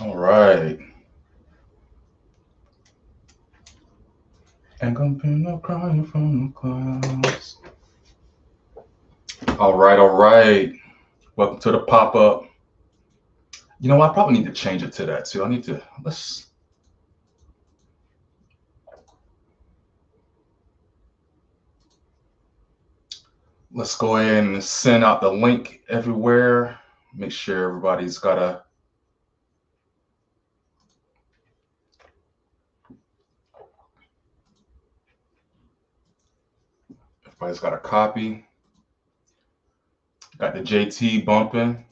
All right. Ain't gonna be no crying from the clouds. All right, all right. Welcome to the pop up. You know, I probably need to change it to that too. I need to let's go ahead and send out the link everywhere. Make sure everybody's got a copy. Got the JT bumping.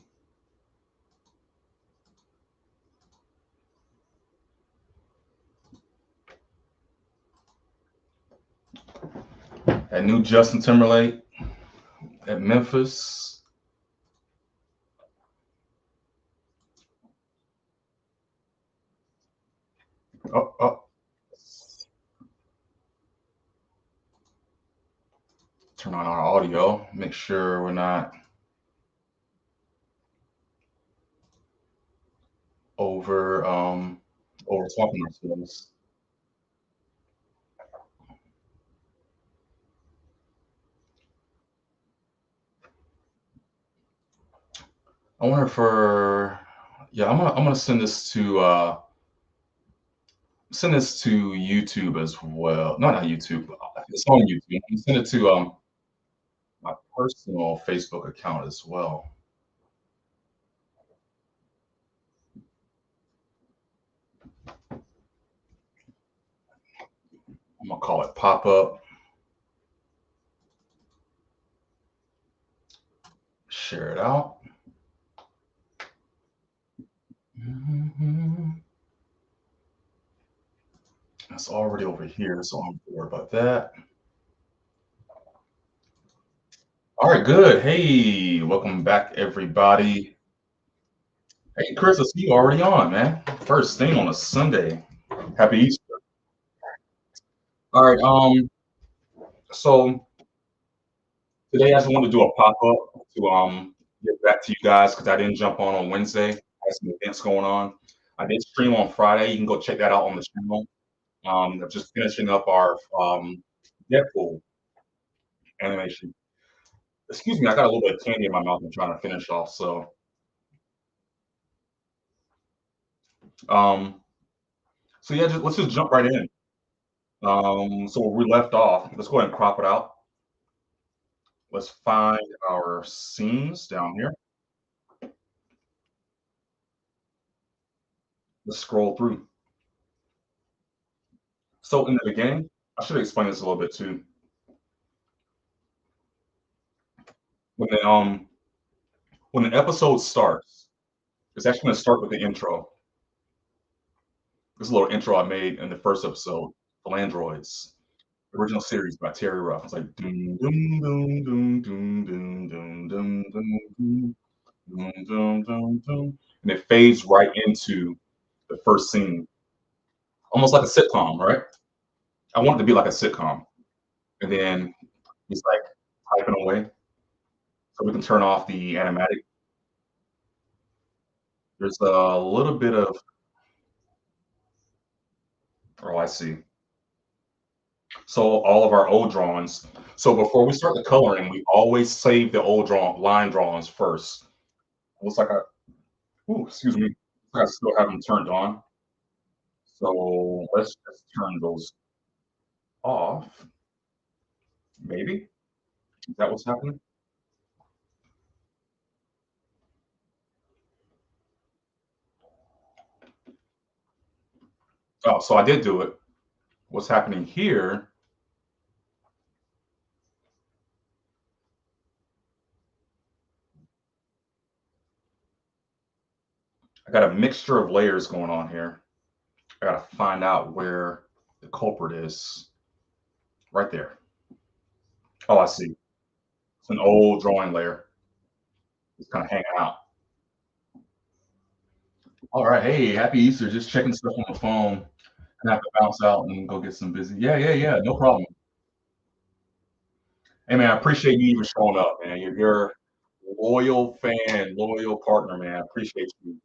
That new Justin Timberlake at Memphis. Oh, oh. Turn on our audio. Make sure we're not over over talking ourselves. I wonder for yeah, I'm gonna send this to YouTube as well. No, not YouTube. It's on YouTube. I'm gonna send it to my personal Facebook account as well. I'm gonna call it pop up. Share it out. Mhm. It's already over here, so I'm not worried about that. All right, good. Hey, welcome back, everybody. Hey, Chris, I see you already on, man. First thing on a Sunday. Happy Easter. All right. So today I just wanted to do a pop up to get back to you guys because I didn't jump on Wednesday. I had some events going on. I did stream on Friday. You can go check that out on the channel. I'm just finishing up our Deadpool animation. Excuse me, I got a little bit of candy in my mouth. I'm trying to finish off. Um, so yeah, let's just jump right in. So where we left off, let's go ahead and crop it out. Let's find our scenes down here. Let's scroll through. So in the beginning, I should explain this a little bit too. When when the episode starts, it's actually going to start with the intro. This little intro I made in the first episode, Philandroids, original series by Terry Ruff. It's like doom doom doom doom doom doom doom doom doom doom doom doom doom doom, and it fades right into the first scene, almost like a sitcom, right? I want it to be like a sitcom, and then he's like typing away, so we can turn off the animatic. There's a little bit of oh, I see. So all of our old drawings. So before we start the coloring, we always save the old line drawings first. Looks like excuse me, I still have them turned on. So let's just turn those off. Maybe is that what's happening? Oh, so I did do it. What's happening here? I got a mixture of layers going on here. I got to find out where the culprit is. Right there. Oh, I see. It's an old drawing layer. It's kind of hanging out. All right. Hey, happy Easter. Just checking stuff on the phone. I have to bounce out and go get some busy. Yeah, yeah, yeah. No problem. Hey, man, I appreciate you even showing up, man. You're a loyal fan, loyal partner, man. I appreciate you.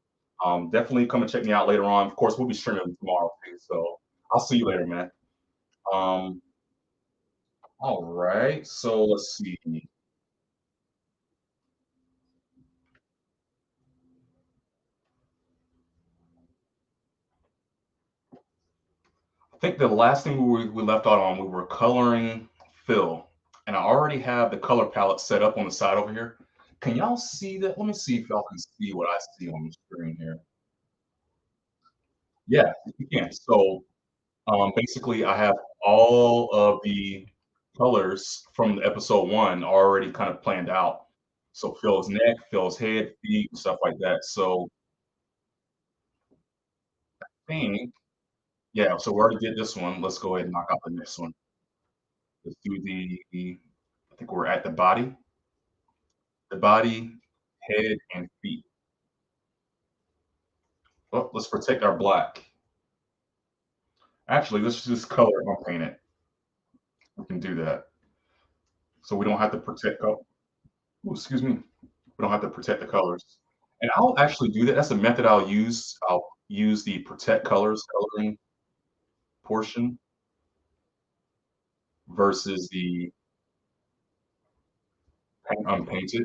Definitely come and check me out later on. Of course, we'll be streaming tomorrow too. So I'll see you later, man. Um, all right. So let's see. I think the last thing we left out on, we were coloring fill. And I already have the color palette set up on the side over here. Can y'all see that? Let me see if y'all can see what I see on the screen here. Yeah, you can. So basically, I have all of the colors from episode one already kind of planned out. So Phil's neck, Phil's head, feet, stuff like that. So I think, yeah, so we already did this one. Let's go ahead and knock out the next one. Let's do I think we're at the body, head, and feet. Oh, let's protect our black. Actually, let's just color and paint it. We can do that. So we don't have to protect, oh, ooh, excuse me. We don't have to protect the colors. And I'll actually do that. That's a method I'll use. I'll use the protect colors coloring portion versus the paint unpainted.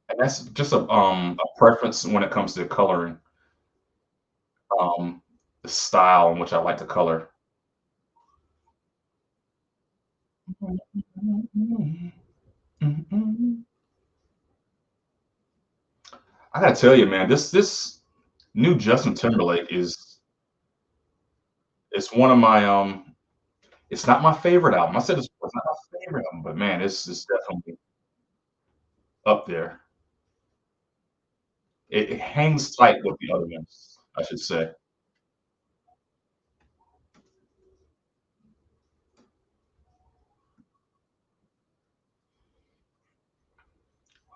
And that's just a preference when it comes to coloring, um, the style in which I like to color. I gotta tell you, man, this new Justin Timberlake is one of my it's not my favorite album. I said it's not my favorite album, but man, it's definitely up there. It hangs tight with the other ones, I should say.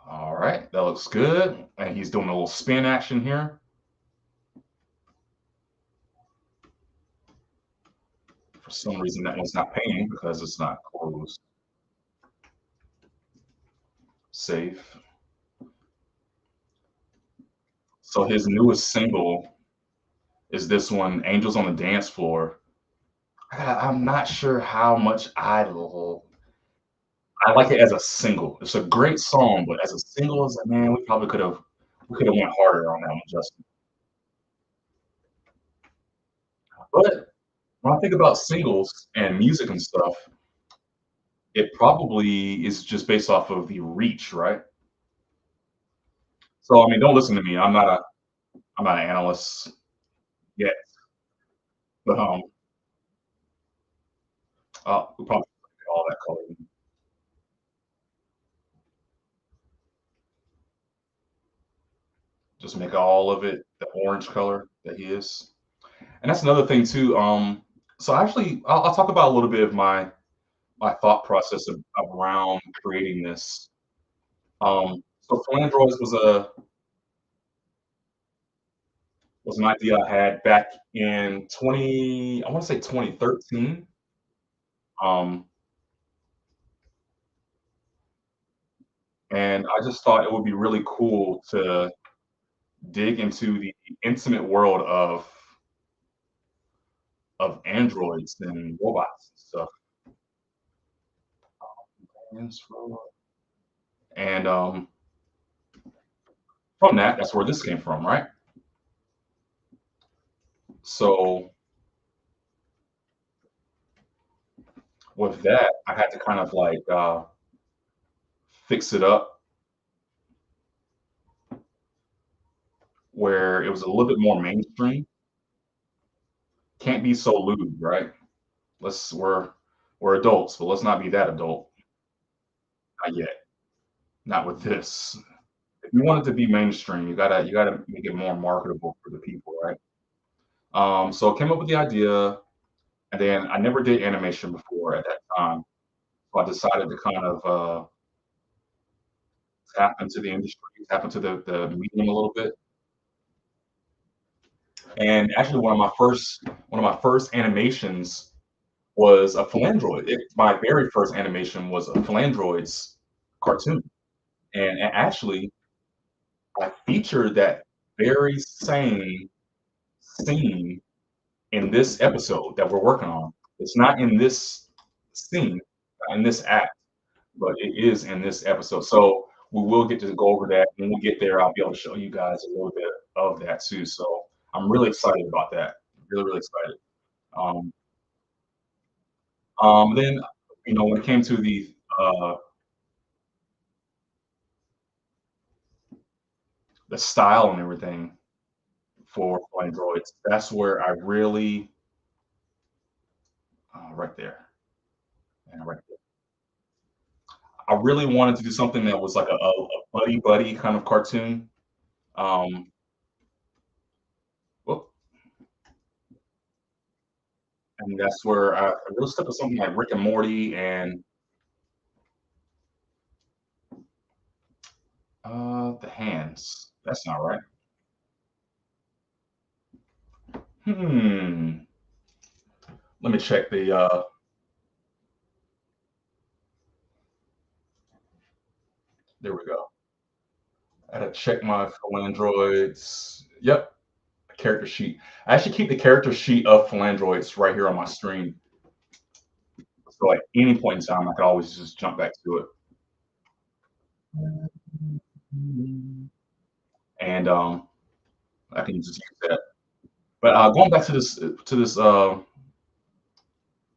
All right, that looks good. And he's doing a little spin action here. For some reason, that one's not painting because it's not closed. Save. So his newest single is this one, Angels on the Dance Floor. I'm not sure how much I like it as a single. It's a great song, but as a single, it's like, man, we could have went harder on that one, Justin. But when I think about singles and music and stuff, it probably is just based off of the reach, right? So I mean, don't listen to me. I'm not an analyst yet, but we probably all that color, just make all of it the orange color that he is. And that's another thing too. So actually, I'll talk about a little bit of my thought process around creating this. So Flandroids was an idea I had back in 20, I want to say 2013. Um, and I just thought it would be really cool to dig into the intimate world of androids and robots and stuff. And from that's where this came from, right? So with that, I had to kind of like fix it up where it was a little bit more mainstream. Can't be so lewd, right? Let's we're adults, but let's not be that adult. Not yet. Not with this. If you want it to be mainstream, you gotta make it more marketable for the people, right? So I came up with the idea, and then I never did animation before at that time. So I decided to kind of tap into the industry, tap into the medium a little bit. And actually, one of my first animations was a Philandroid. My very first animation was a Philandroids cartoon, and actually, I featured that. very same scene in this episode that we're working on. It's not in this scene, not in this act, but it is in this episode. So we will get to go over that. When we get there, I'll be able to show you guys a little bit of that too. So I'm really excited about that. Really, really excited. Um, then, when it came to the style and everything for androids, that's where I really, right there, yeah, right there. I really wanted to do something that was like a buddy buddy kind of cartoon. Um, whoop, and that's where I really stuck with something like Rick and Morty and the hands. That's not right. Hmm. Let me check the. There we go. I had to check my Philandroids. Yep, character sheet. I actually keep the character sheet of Philandroids right here on my screen. So at any point in time, I could always just jump back to it. And I can just use that. But going back to this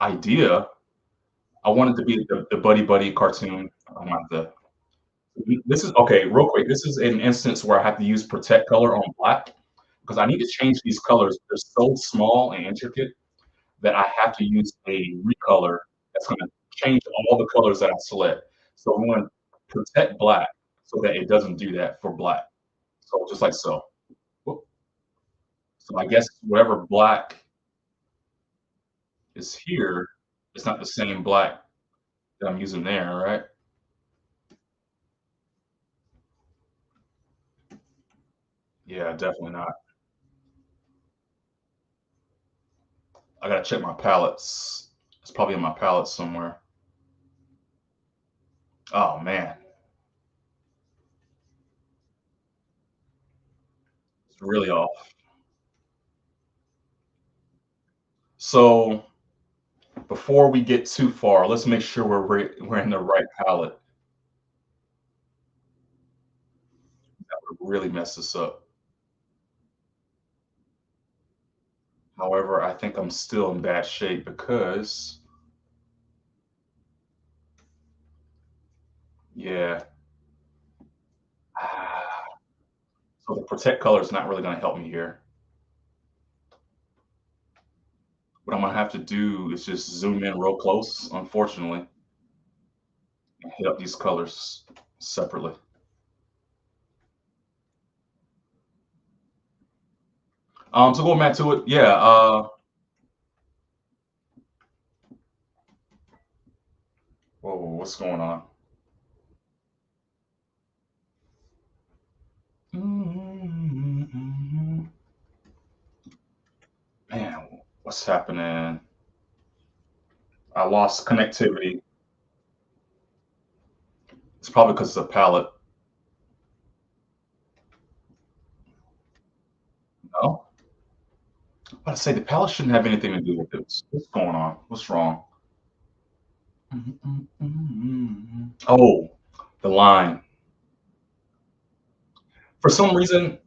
idea, I wanted to be the buddy buddy cartoon. I want the. This is okay. Real quick, this is an instance where I have to use protect color on black because I need to change these colors. They're so small and intricate that I have to use a recolor that's going to change all the colors that I select. So I'm going to protect black so that it doesn't do that for black. So just like so. Whoop. So I guess whatever black is here, it's not the same black that I'm using there, right? Yeah, definitely not. I gotta check my palettes. It's probably in my palette somewhere. Oh man, it's really off. So before we get too far, let's make sure we're in the right palette. That would really mess this up. However, I think I'm still in bad shape because, yeah. So the protect color is not really going to help me here. What I'm going to have to do is just zoom in real close, unfortunately, and hit up these colors separately. So going back to it, yeah. Whoa, what's going on? Man, what's happening? I lost connectivity. It's probably because it's a palette. No, I say the palette shouldn't have anything to do with this. What's going on? What's wrong? Oh, the line. For some reason,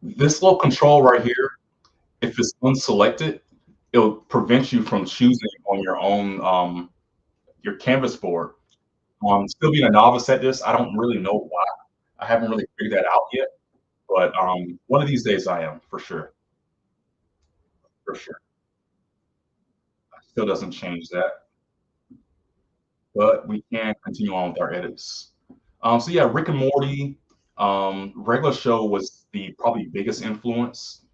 this little control right here, if it's unselected, it'll prevent you from choosing on your own your canvas board. Still being a novice at this, I don't really know why. I haven't really figured that out yet. But one of these days I am for sure. For sure. Still doesn't change that. But we can continue on with our edits. So yeah, Rick and Morty, regular show was the probably biggest influence.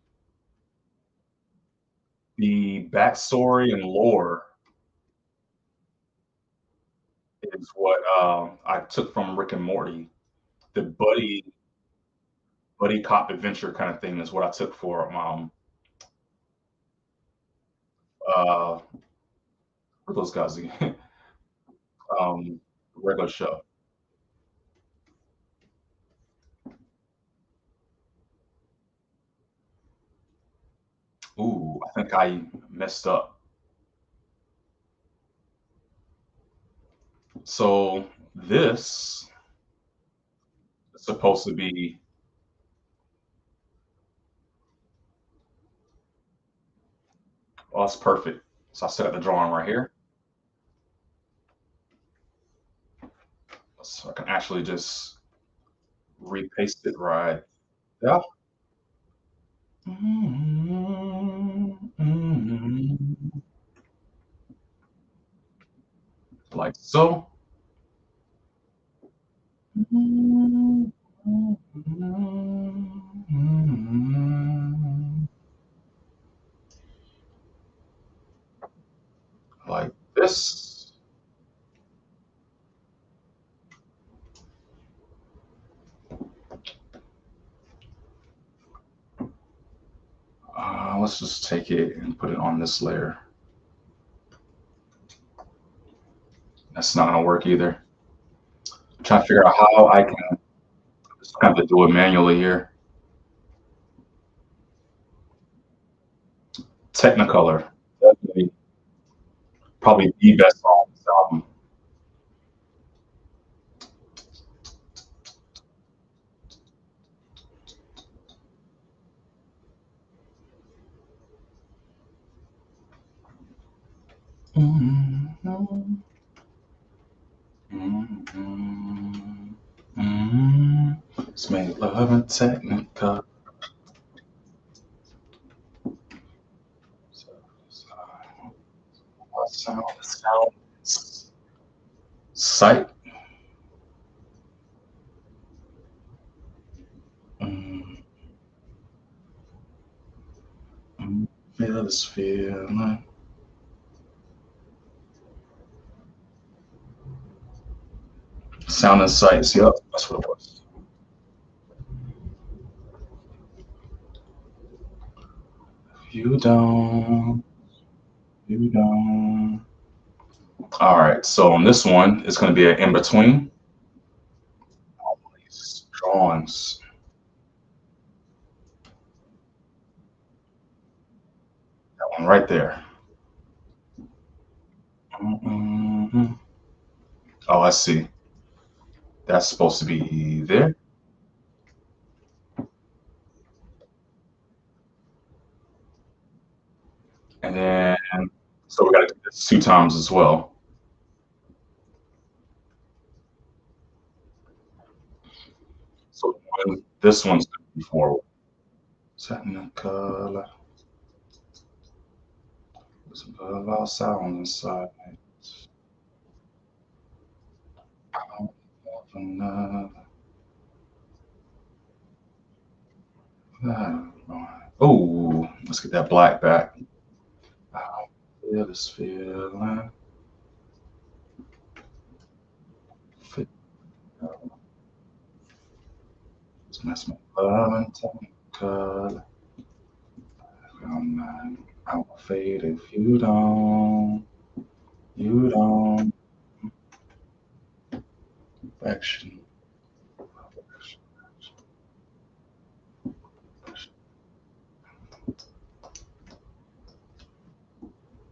The backstory and lore is what I took from Rick and Morty. The buddy cop adventure kind of thing is what I took for uh for those guys again. um regular show. Ooh, I think I messed up. So this is supposed to be, oh, it's perfect. So I set up the drawing right here. So I can actually just repaste it right. Yeah. Like so. Like this. Let's just take it and put it on this layer. That's not gonna work either. I'm trying to figure out how I can just kind of do it manually here. Technicolor, definitely, probably the best song on this album. It's made love and Technicolor. Sound, sight. Mm, Feel this feeling. Sound and sights. Yep, that's what it was. You don't. You don't. All right. So on this one, it's going to be an in between. All these drawings. That one right there. Mm-hmm. Oh, I see. That's supposed to be there. And then, so we got to do this 2 times as well. So this one's before. Technicolor. Listen to a lot of sound inside. Oh, let's get that black back. I feel this feeling. It's mess my love and Technicolor. I will fade if you don't. You don't. Action.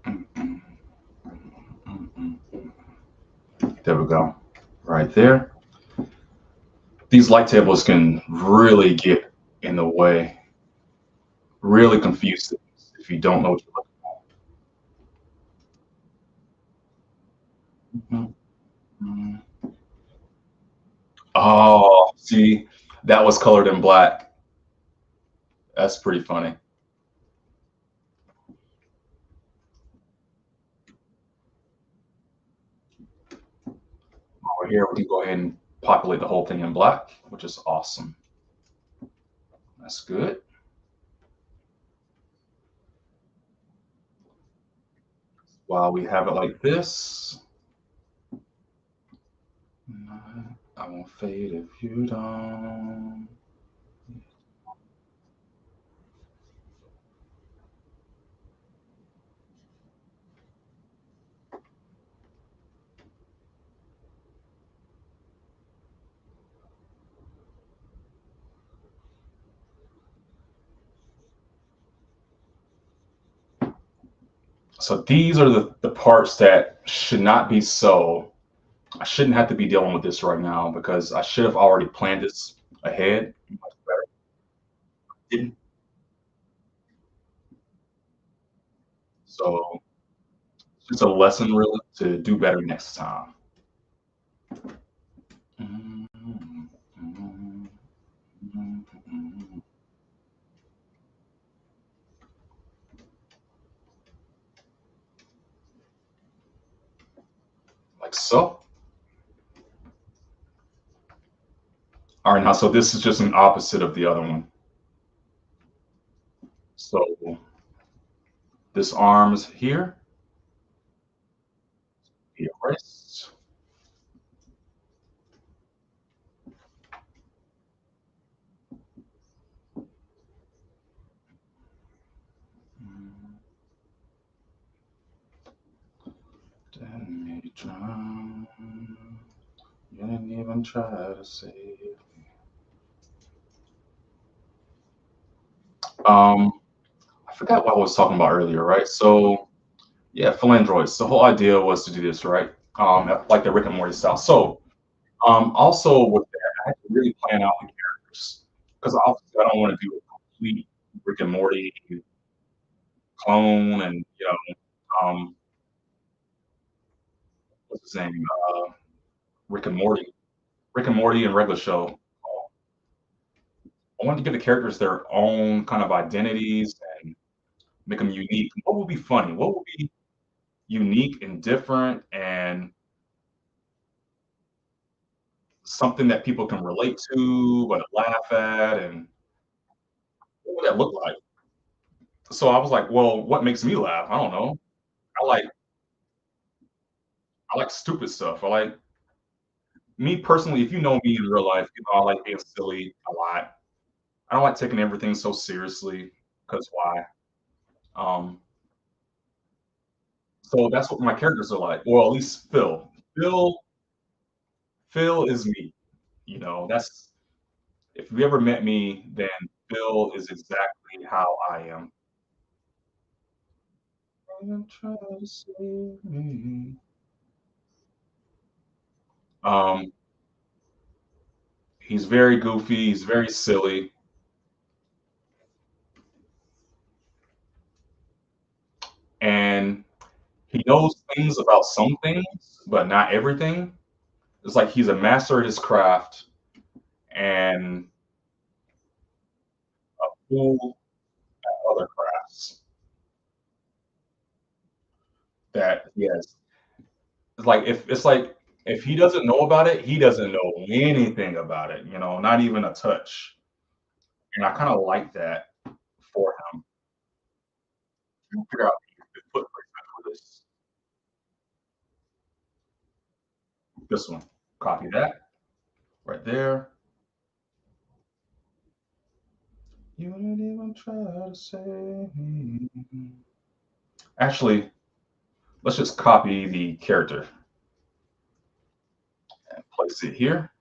Mm-mm, mm-mm. There we go. Right there. These light tables can really get in the way, really confuse things if you don't know what you're looking at. Mhm. Oh, see, that was colored in black. That's pretty funny. Over here, we can go ahead and populate the whole thing in black, which is awesome. That's good. While we have it like this, I won't fade if you don't. So these are the parts that should not be so. I shouldn't have to be dealing with this right now because I should have already planned this ahead. Much better. Didn't. So it's just a lesson really to do better next time. Like so. All right, now so this is just an opposite of the other one. So this arm's here, be erased. Then you drown. You didn't even try to save. Um, I forgot what I was talking about earlier, right? So yeah, philandroids. The whole idea was to do this, right? Like the Rick and Morty style. So also with that, I had to really plan out the characters because obviously I don't want to do a complete Rick and Morty clone and what's his name? Rick and Morty. Rick and Morty and regular show. I wanted to give the characters their own kind of identities and make them unique. What would be funny? What would be unique and different and something that people can relate to, but laugh at, and what would that look like? So I was like, well, what makes me laugh? I don't know. I like I like stupid stuff. I like me personally. If you know me in real life, you know I like being silly a lot. I don't like taking everything so seriously because why? Um, so that's what my characters are like. Well, at least Phil. Phil Phil is me. You know, that's if you ever met me, then Phil is exactly how I am. Try to save me. Um, he's very goofy. He's very silly, and he knows things about some things, but not everything. It's like he's a master at his craft and a fool at other crafts that he has. It's like if he doesn't know about it, he doesn't know anything about it. You know, not even a touch. And I kind of like that for him. Figure out the footprint for this one. Copy that right there. You didn't even try to say. Actually, let's just copy the character and place it here.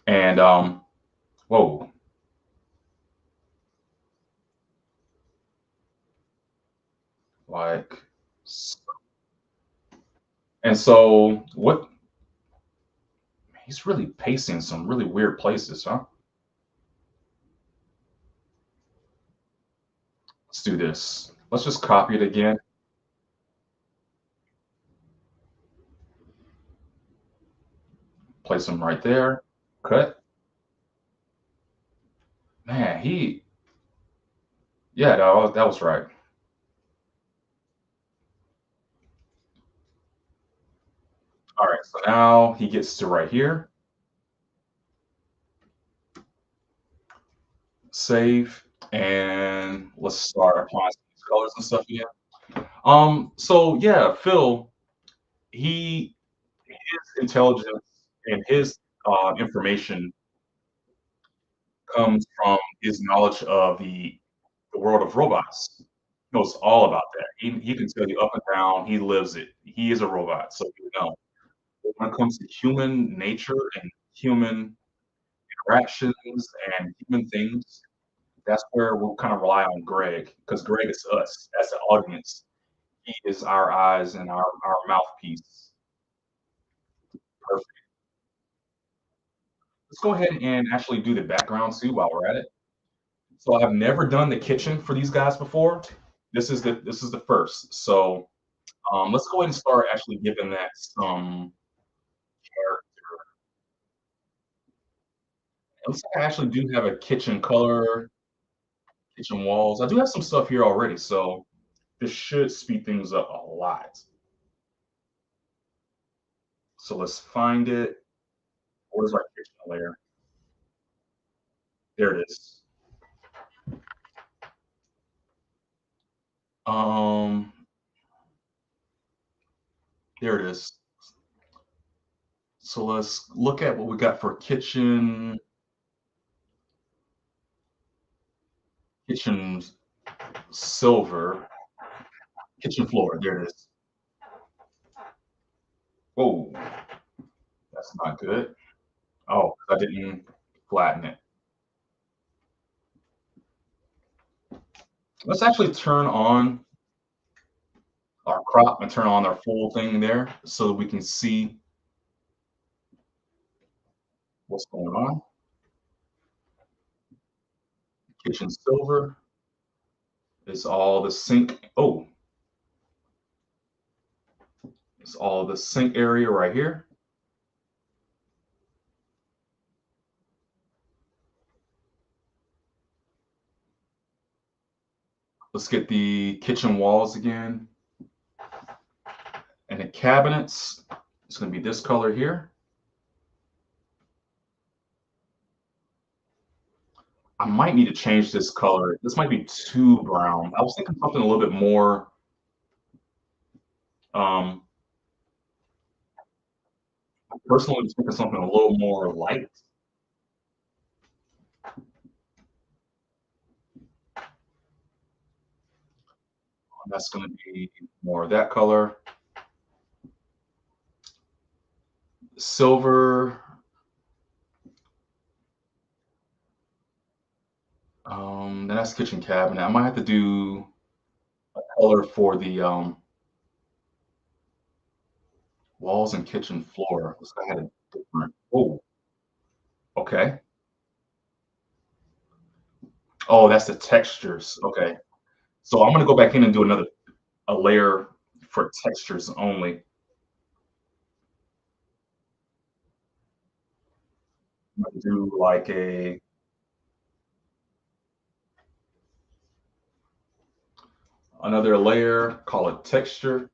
And whoa. Like and so what he's really pacing some really weird places, huh? Let's do this. Let's just copy it again. Place him right there. Cut. Man, yeah, that was right. All right, so now he gets to right here. Save, and let's start applying some of these colors and stuff again. So yeah, Phil, he his intelligence and his information comes from his knowledge of the world of robots. knows all about that. He can tell you up and down. He lives it. He is a robot, so you know. But when it comes to human nature and human interactions and human things, that's where we'll kind of rely on Greg because Greg is us as the audience. He is our eyes and our mouthpiece. Perfect. Let's go ahead and actually do the background too while we're at it. So I've never done the kitchen for these guys before. This is the first. So let's go ahead and start actually giving that some character. It looks like I actually do have a kitchen color, kitchen walls. I do have some stuff here already, so this should speed things up a lot. So let's find it. Where's our kitchen layer? There it is. Um, there it is. So let's look at what we got for kitchen silver, kitchen floor. There it is. Oh, that's not good. Oh, I didn't flatten it. Let's actually turn on our crop and turn on our full thing there so that we can see what's going on. Kitchen silver is all the sink. Oh, it's all the sink area right here. Let's get the kitchen walls again. And the cabinets, it's going to be this color here. I might need to change this color. This might be too brown. I was thinking something a little bit more. Um, Personally, I was thinking something a little more light. That's going to be more of that color. Silver. Then that's kitchen cabinet. I might have to do a color for the walls and kitchen floor. Let's go ahead and different. Oh, okay. Oh, that's the textures. Okay. So I'm gonna go back in and do a layer for textures only. I'm gonna do like another layer, call it texture,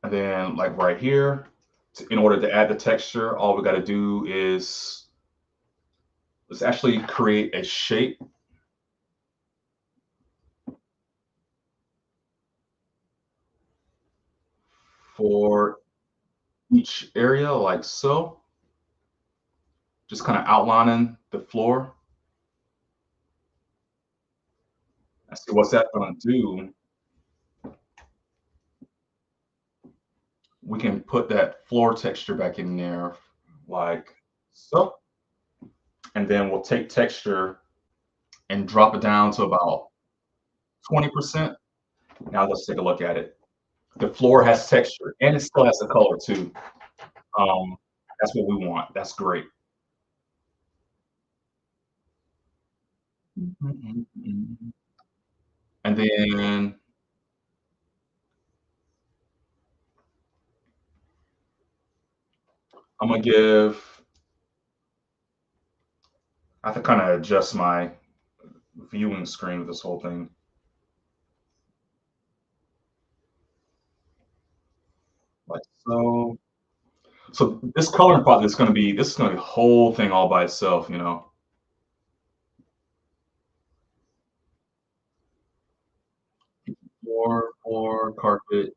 and then like right here, in order to add the texture, all we got to do is let's actually create a shape for each area, like so. Just kind of outlining the floor. And see what's that going to do. We can put that floor texture back in there, like so. And then we'll take texture and drop it down to about 20%. Now let's take a look at it. The floor has texture and it still has the color too. Um, that's what we want. That's great. And then I'm gonna give, I have to kind of adjust my viewing screen with this whole thing. Like so. So this coloring part is gonna be the whole thing all by itself, you know. Floor, carpet.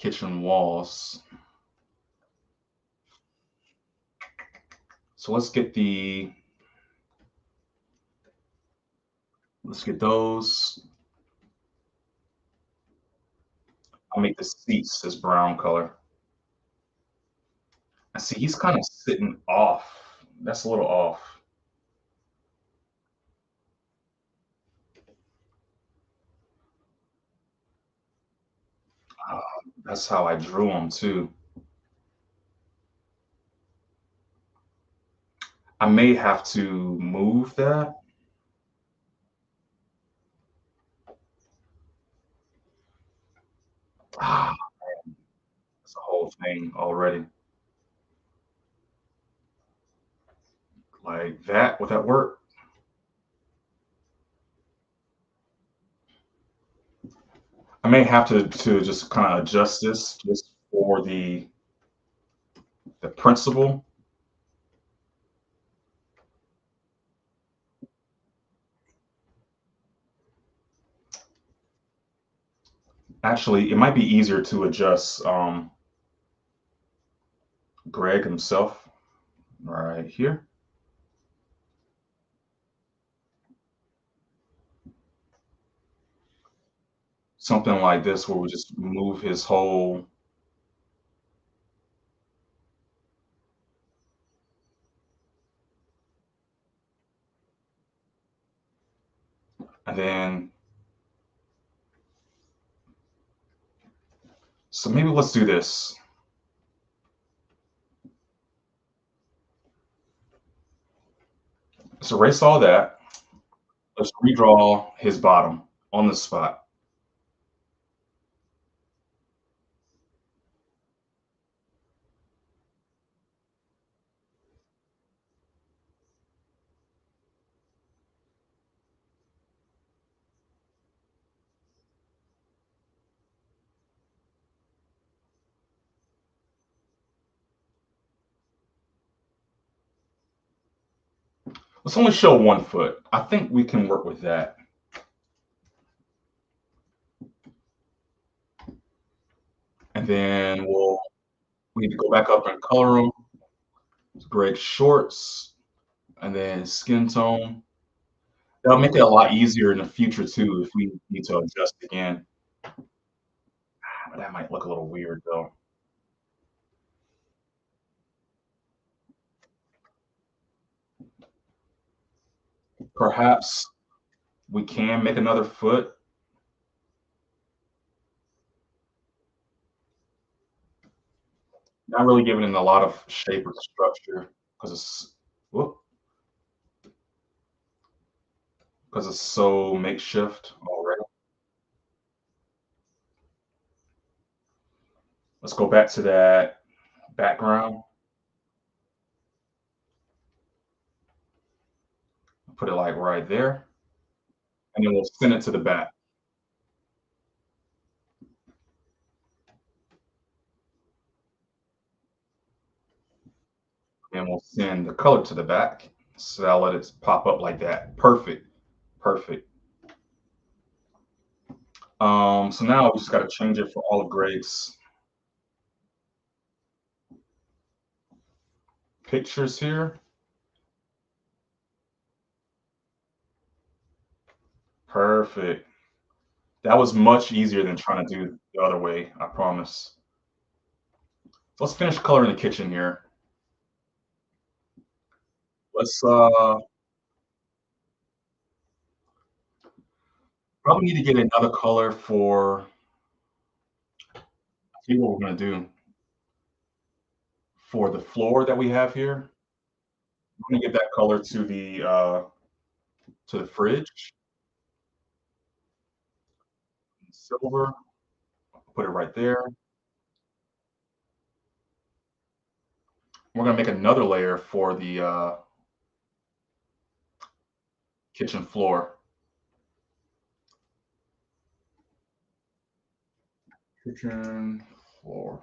kitchen walls. So let's get those. I'll make the seats this brown color. I see he's kind of sitting off. That's a little off. Uh, that's how I drew him too. I may have to move that. Ah, that's a whole thing already. Like that, would that work? I may have to just kind of adjust this just for the principle. Actually, it might be easier to adjust Greg himself right here. Something like this where we just move his whole. And then, so maybe let's do this. Let's erase all that. Let's redraw his bottom on the spot. Let's only show 1 foot. I think we can work with that. And then we need to go back up and color them. Greg shorts and then skin tone. That'll make it a lot easier in the future too if we need to adjust again. But that might look a little weird though. Perhaps we can make another foot. Not really giving it a lot of shape or structure because whoop, it's so makeshift already. Let's go back to that background. Put it like right there, and then we'll send it to the back. And we'll send the color to the back. So I'll let it pop up like that. Perfect. Perfect. So now we just got to change it for all of Greg's pictures here. Perfect. That was much easier than trying to do the other way, I promise. So let's finish coloring the kitchen here. Let's probably need to get another color for, see what we're gonna do for the floor that we have here. I'm gonna give that color to the fridge. Silver. Put it right there. We're gonna make another layer for the kitchen floor. Kitchen floor.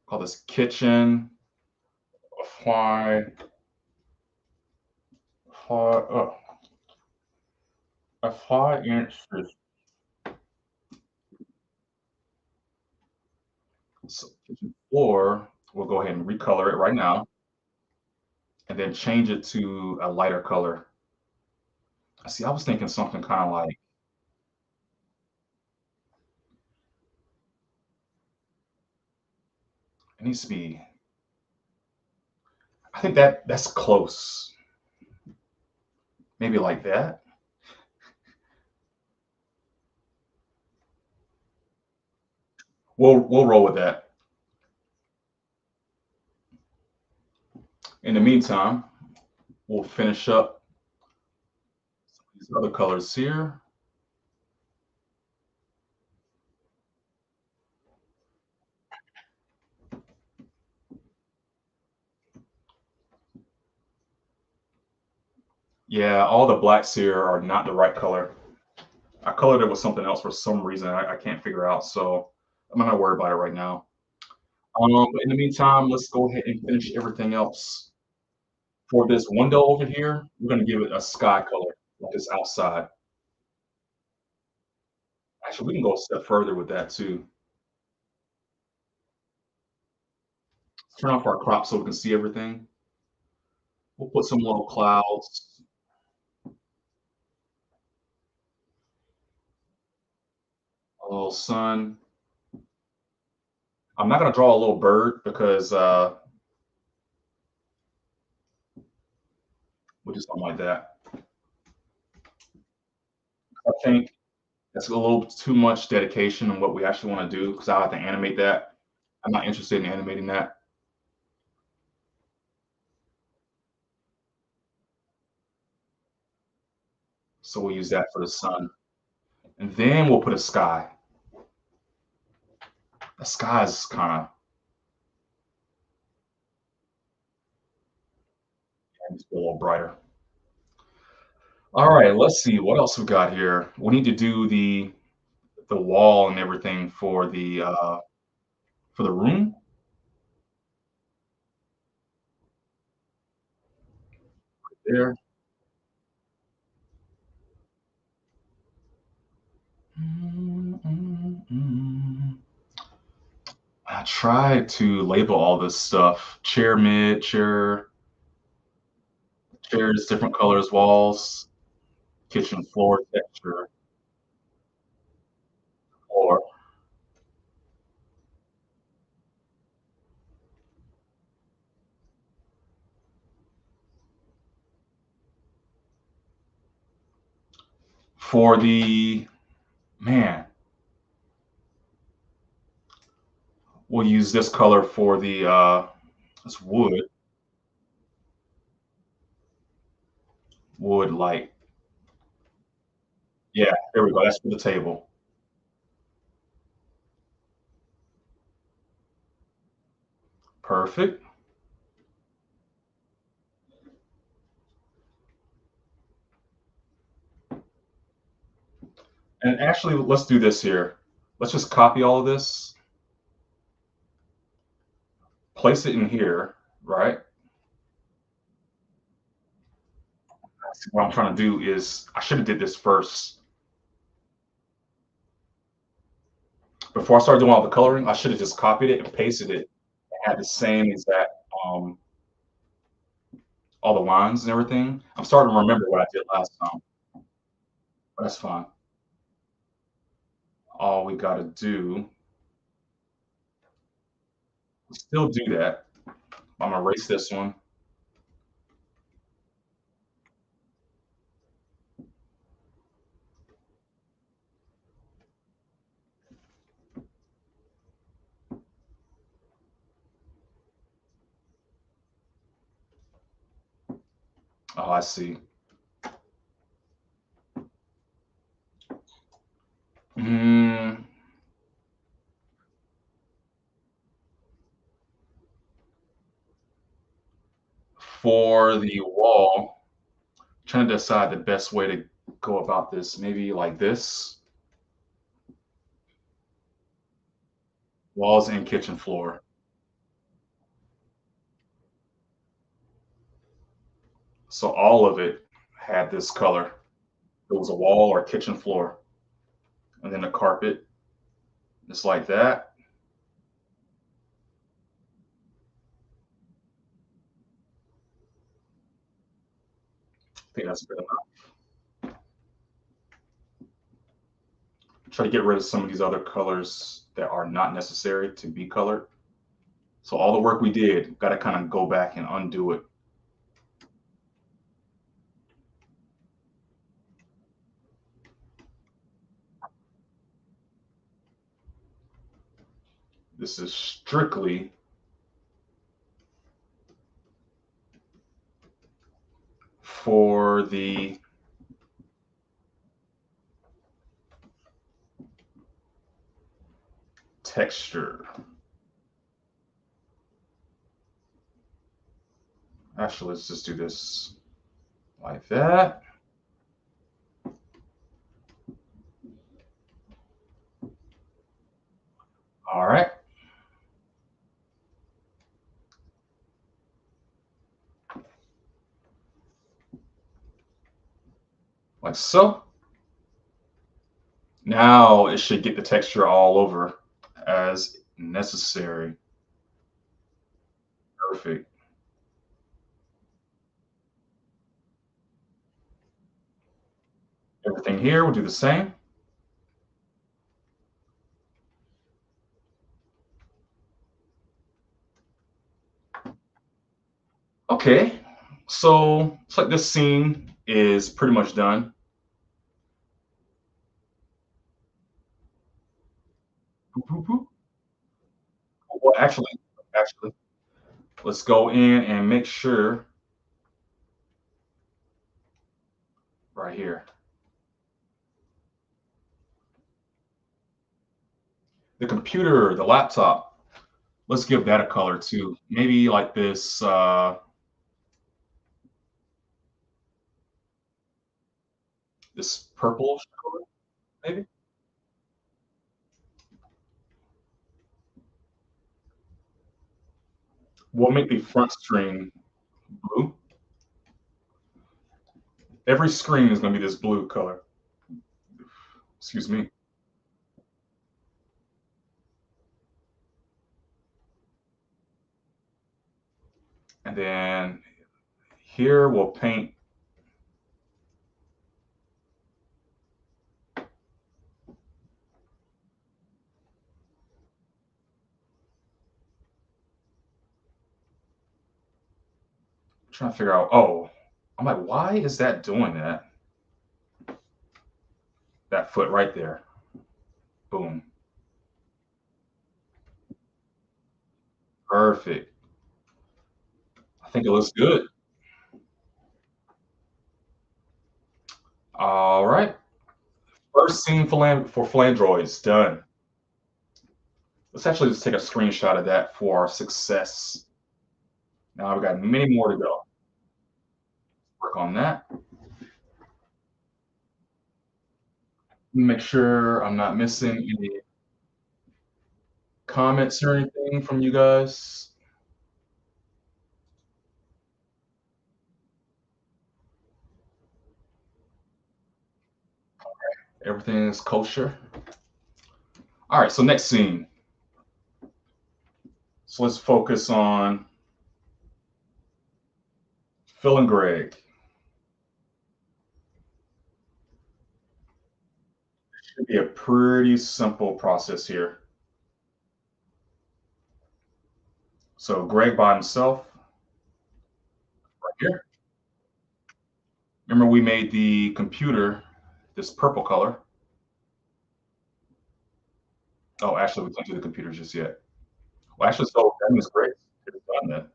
Call this kitchen. Apply. Oh, a 5 inch kitchen floor. We'll go ahead and recolor it right now and then change it to a lighter color. I see. I was thinking something kind of like it needs to be. I think that's close. Maybe like that. We'll roll with that. In the meantime, we'll finish up these other colors here. Yeah, all the blacks here are not the right color. I colored it with something else for some reason I can't figure out. So I'm not gonna worry about it right now. But in the meantime, let's go ahead and finish everything else. For this window over here, we're gonna give it a sky color, like it's outside. Actually, we can go a step further with that too. Turn off our crop so we can see everything. We'll put some little clouds, a little sun. I'm not gonna draw a little bird because we'll just something like that. I think that's a little too much dedication on what we actually want to do because I have to animate that. I'm not interested in animating that. So we'll use that for the sun. And then we'll put a sky. The sky is kind of a little brighter. All right, let's see what else we got here. We need to do the wall and everything for the room there. Mm, mm, mm. I tried to label all this stuff. Chair mid, chair, chairs, different colors, walls, kitchen floor texture, floor. For the man, we'll use this color for the it's wood light. Yeah, there we go. That's for the table. Perfect. And actually, let's do this here. Let's just copy all of this, place it in here, right? What I'm trying to do is I should have did this first. Before I started doing all the coloring, I should have just copied it and pasted it and had the same exact um all the lines and everything. I'm starting to remember what I did last time. But that's fine. All we gotta do still do that. I'm gonna erase this one. Oh, I see. Mm, for the wall, trying to decide the best way to go about this. Maybe like this. Walls and kitchen floor. So all of it had this color. It was a wall or kitchen floor, and then the carpet, just like that. I think that's good enough. Try to get rid of some of these other colors that are not necessary to be colored. So all the work we did, got to kind of go back and undo it. This is strictly for the texture. Actually, let's just do this like that. All right. Like so. Now it should get the texture all over as necessary. Perfect. Everything here, we'll do the same. Okay, so it's like this scene is pretty much done. Well, actually, let's go in and make sure right here. The computer, the laptop, let's give that a color too. Maybe like this purple color, maybe. We'll make the front screen blue. Every screen is going to be this blue color. Excuse me. And then here we'll paint. I'm trying to figure out. Oh, I'm like, why is that doing that? That foot right there. Boom. Perfect. I think it looks good. All right. First scene for Flandroids done. Let's actually just take a screenshot of that for our success. Now we've got many more to go. Work on that. Make sure I'm not missing any comments or anything from you guys. Everything is kosher. All right, so next scene. So let's focus on Phil and Greg. Should be a pretty simple process here. So Greg by himself, right here. Remember we made the computer this purple color. Oh, actually, we can't do the computer just yet. Well, actually, so that means great. It's done then.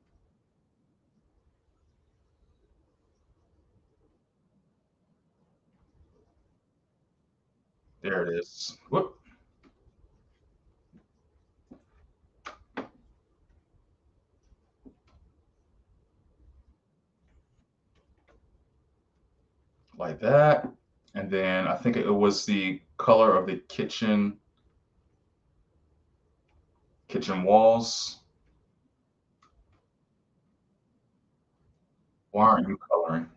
There it is. Whoop. Like that. And then I think it was the color of the kitchen walls. Why aren't you coloring?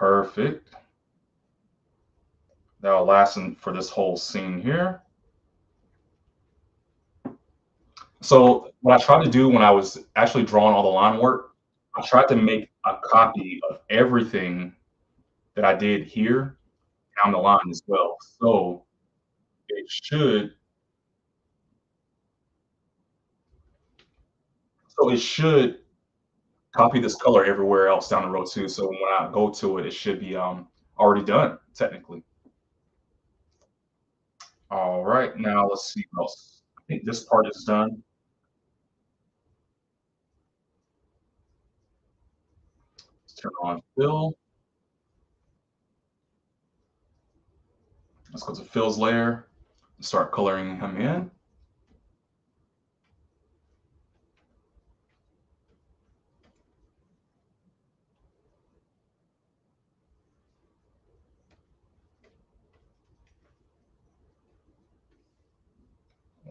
Perfect. That'll last for this whole scene here. So what I tried to do when I was actually drawing all the line work, I tried to make a copy of everything that I did here down the line as well. It should it should copy this color everywhere else down the road too. So when I go to it, it should be already done technically. All right, now let's see what else. I think this part is done. Let's turn on fill. Let's go to Phil's layer and start coloring him in.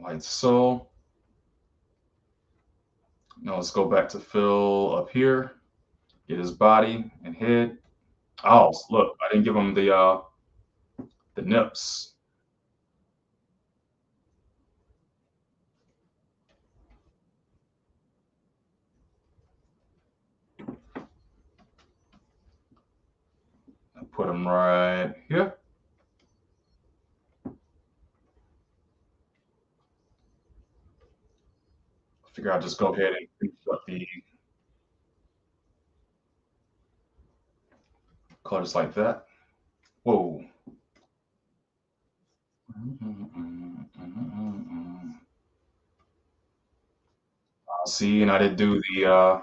Like so. Now let's go back to Phil up here, get his body and head. Oh, look, I didn't give him the nips. I put him right here. I figure I'll just go ahead and finish up the colors like that. Whoa. See, and I didn't do the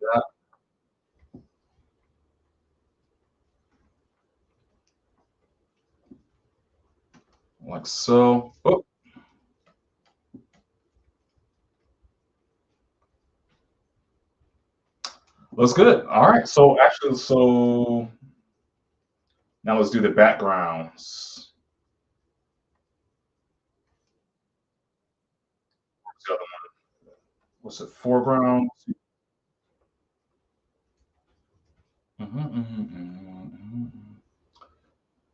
that, like so. Oh, looks good. All right. So actually, so now let's do the backgrounds. What's the other one? What's it? Foreground.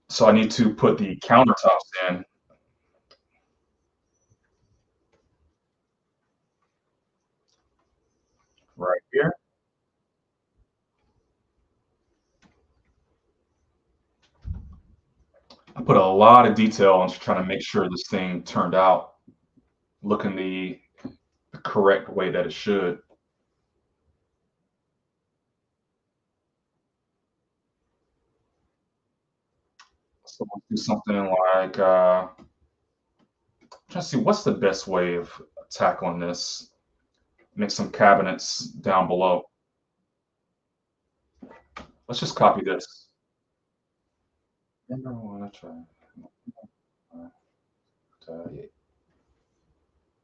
So I need to put the countertops in right here. I put a lot of detail into trying to make sure this thing turned out looking the correct way that it should. So let's do something like trying to see what's the best way of tackling this. Make some cabinets down below. Let's just copy this. Number one, I try.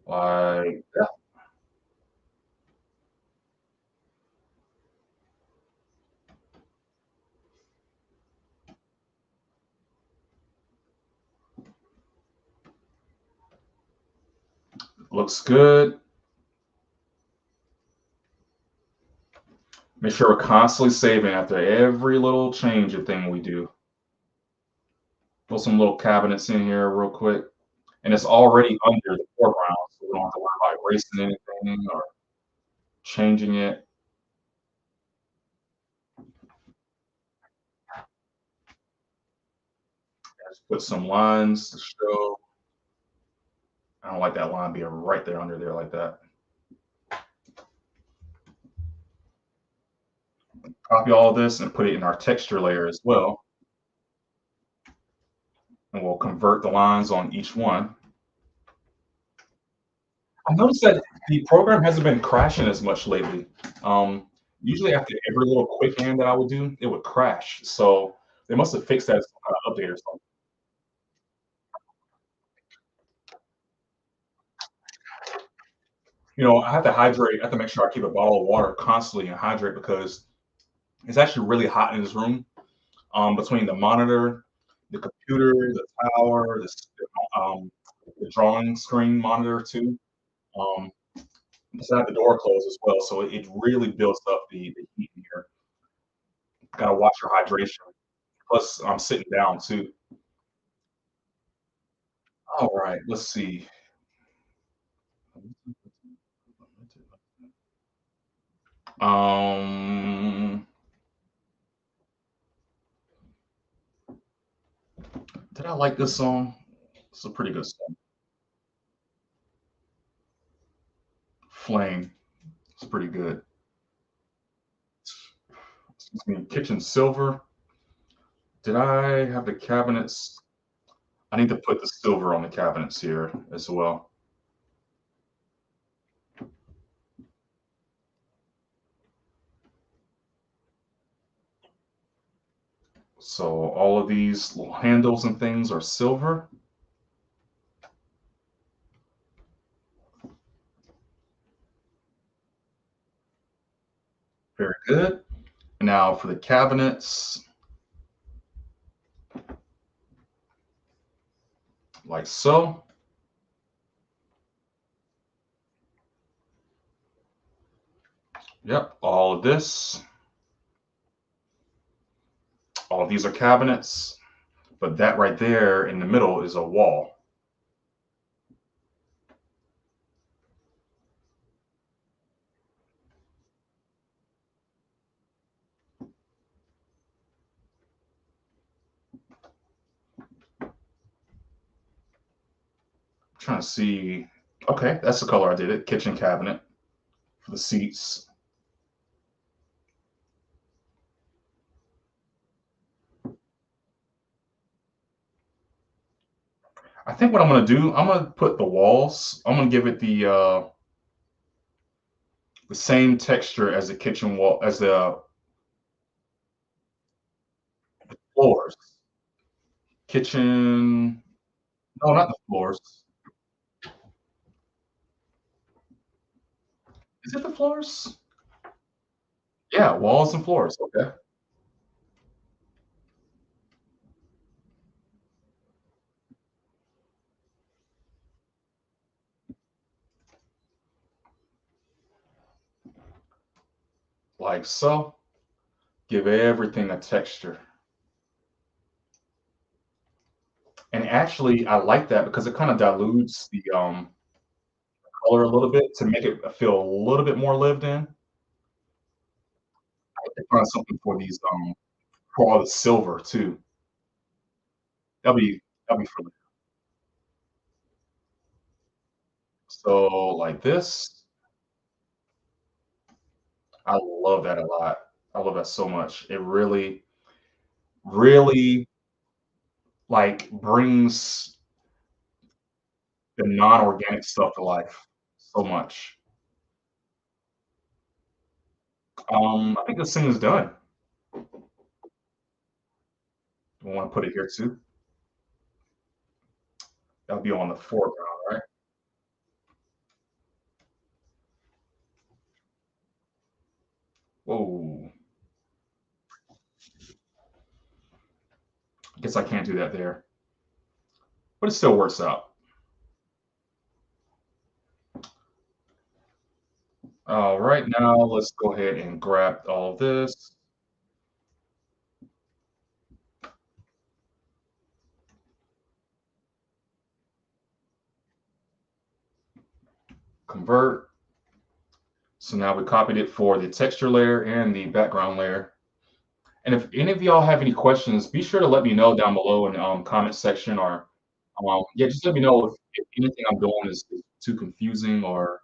Like that. Looks good. Make sure we're constantly saving after every little change of thing we do. Put some little cabinets in here real quick. And it's already under the foreground, so we don't have to worry about erasing anything or changing it. Just put some lines to show. I don't like that line being right there under there like that. Copy all of this and put it in our texture layer as well. And we'll convert the lines on each one. I noticed that the program hasn't been crashing as much lately. Usually after every little quick hand that I would do, it would crash. So they must have fixed that as some kind of update or something. I have to hydrate. I have to make sure I keep a bottle of water constantly and hydrate because it's actually really hot in this room. Between the monitor, the computer, the tower, the drawing screen monitor too. Um, just have the door closed as well, so it really builds up the heat in here. Gotta watch your hydration. Plus, I'm sitting down too. All right, let's see. Um, did I like this song? It's a pretty good song. Flame. It's pretty good. Excuse me. Kitchen silver. Did I have the cabinets? I need to put the silver on the cabinets here as well. So all of these little handles and things are silver. Very good. Now for the cabinets, like so. Yep, all of this. All of these are cabinets, but that right there in the middle is a wall. I'm trying to see. Okay, that's the color I did it. Kitchen cabinet for the seats. I think what I'm gonna do, I'm gonna put the walls. I'm gonna give it the same texture as the kitchen wall as the floors. Kitchen. No, not the floors. Is it the floors? Yeah, walls and floors. Okay. Like so. Give everything a texture. And actually, I like that because it kind of dilutes the color a little bit to make it feel a little bit more lived in. I have to find something for these for all the silver too. That'll be for so like this. I love that a lot. I love that so much. It really, really like brings the non-organic stuff to life so much. I think this thing is done. I want to put it here too. That'll be on the foreground, right? Whoa. I guess I can't do that there, but it still works out. All right, now let's go ahead and grab all of this, convert. So now we copied it for the texture layer and the background layer. And if any of y'all have any questions, be sure to let me know down below in the comment section or yeah, just let me know if anything I'm doing is too confusing or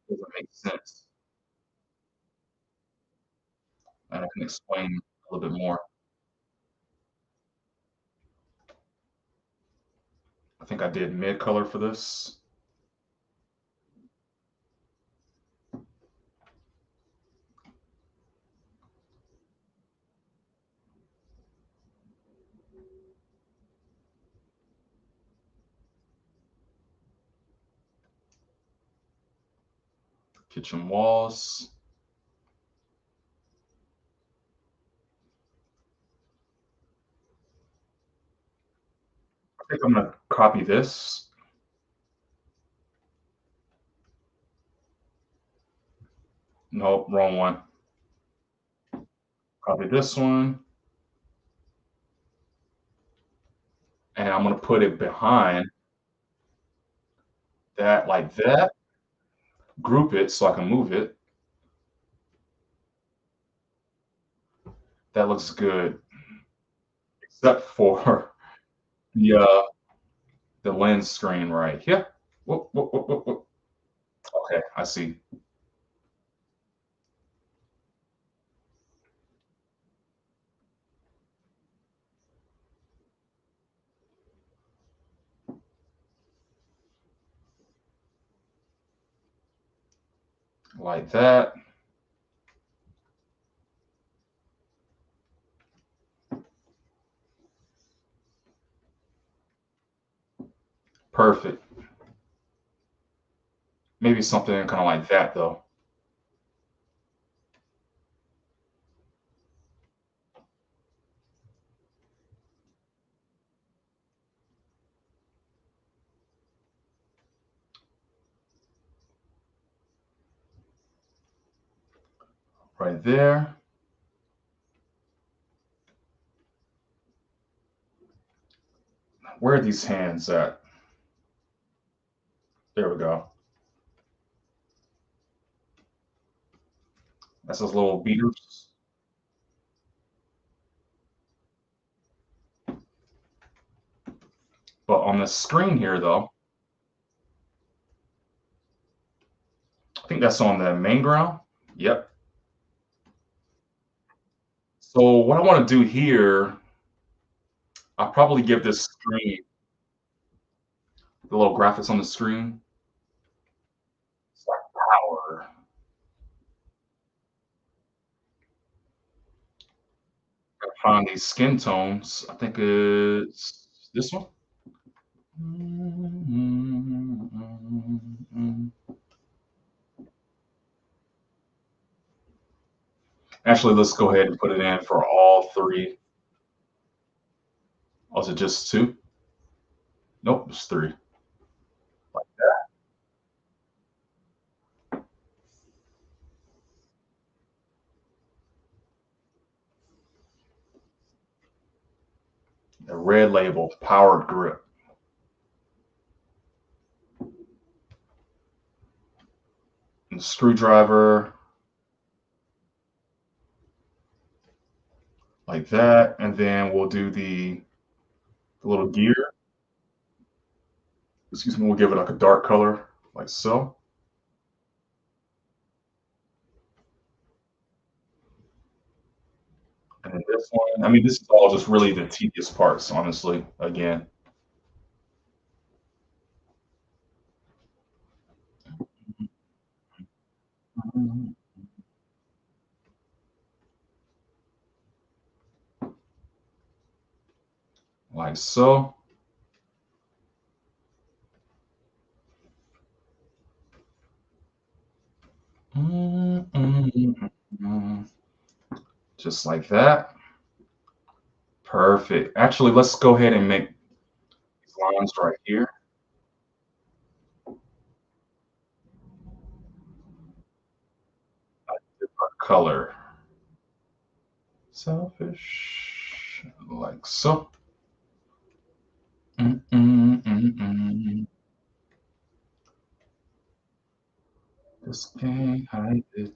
doesn't make sense. And I can explain a little bit more. I think I did mid color for this. Kitchen walls. I think I'm gonna copy this. Nope, wrong one. Copy this one, and I'm gonna put it behind that like that. Group it so I can move it. That looks good, except for the lens screen right here. Whoop, whoop, whoop, whoop, whoop. Okay, I see. Like that. Perfect. Maybe something kind of like that though. Right there. Where are these hands at? There we go. That's those little beaters. But on the screen here though, I think that's on the main ground. Yep. So what I want to do here, I'll probably give this screen the little graphics on the screen. It's like power. Find these skin tones. I think it's this one. Actually, let's go ahead and put it in for all three. Or is it just two? Nope, it's three. Like the red label, powered grip. And the screwdriver, like that. And then we'll do the little gear. Excuse me, we'll give it like a dark color, like so. And then this one, I mean, this is all just really the tedious parts, honestly, again. Like so. Just like that. Perfect. Actually, let's go ahead and make these lines right here. Different color. Selfish. Like so. Mm, mm, mm, mm. This can't hide it.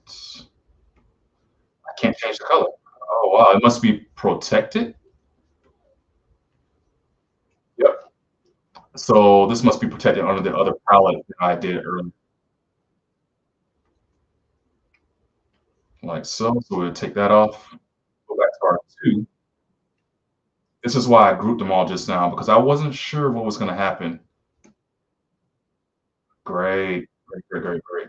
I can't change the color. Oh wow, it must be protected. Yep. So this must be protected under the other palette that I did earlier. Like so. So we'll take that off. Go back to our two. This is why I grouped them all just now because I wasn't sure what was going to happen. Great, great, great, great, great.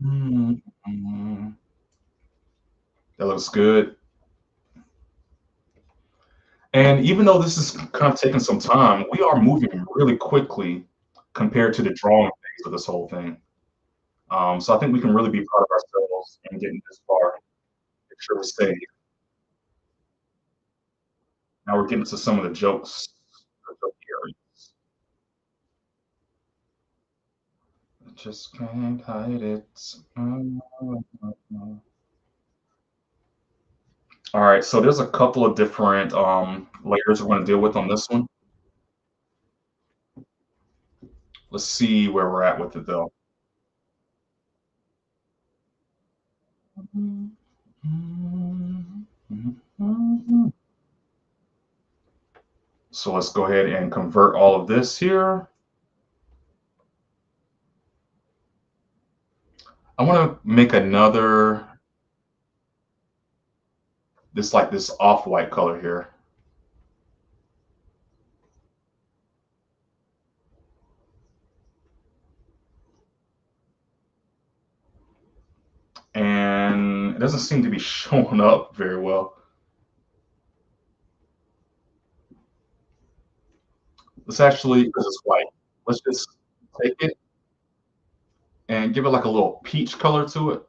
Mhm. That looks good. And even though this is kind of taking some time, we are moving really quickly compared to the drawing phase of this whole thing. So I think we can really be proud of ourselves in getting this far. Make sure we stay. Now we're getting to some of the jokes. The joke areas. Just can't hide it. All right, so there's a couple of different layers we're going to deal with on this one. Let's see where we're at with it though. So let's go ahead and convert all of this here. I want to make another, this off-white color here. And it doesn't seem to be showing up very well. Let's actually, because it's white, let's just take it and give it like a little peach color to it.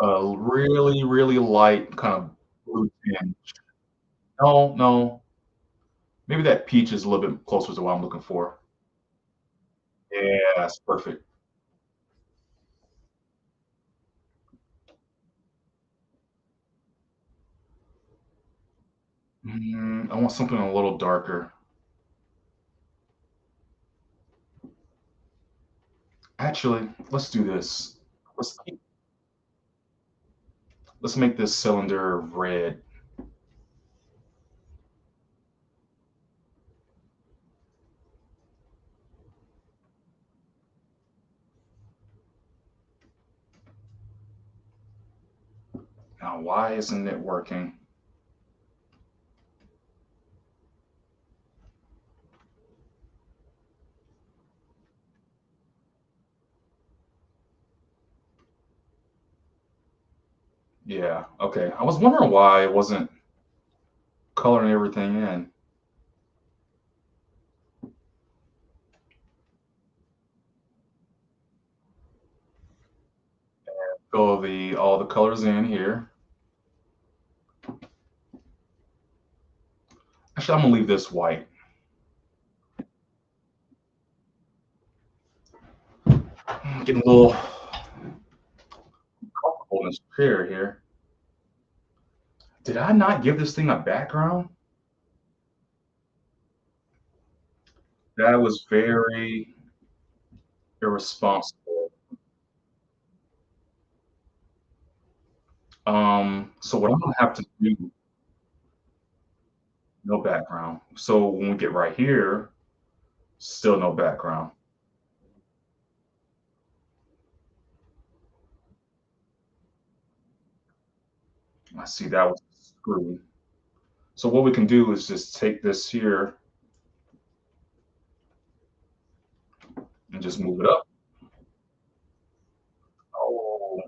Really, really light kind of blue tinge. No, no, maybe that peach is a little bit closer to what I'm looking for. Yeah, that's perfect. I want something a little darker. Actually, let's do this. Let's let's make this cylinder red. Now, why isn't it working? Yeah, okay. I was wondering why it wasn't coloring everything in. Fill the all the colors in here. Actually, I'm gonna leave this white. I'm getting a little comfortable in this chair here. Did I not give this thing a background? That was very irresponsible. So what I'm gonna have to do, no background. So when we get right here, still no background. I see that was screwed. So what we can do is just take this here and just move it up. Oh,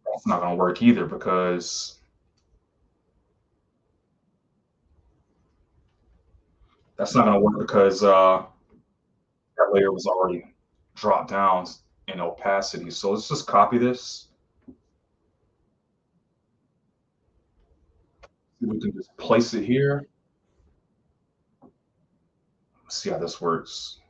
that's not gonna work either because that's not gonna work because that layer was already dropped down in opacity. So let's just copy this. We can just place it here. See how this works.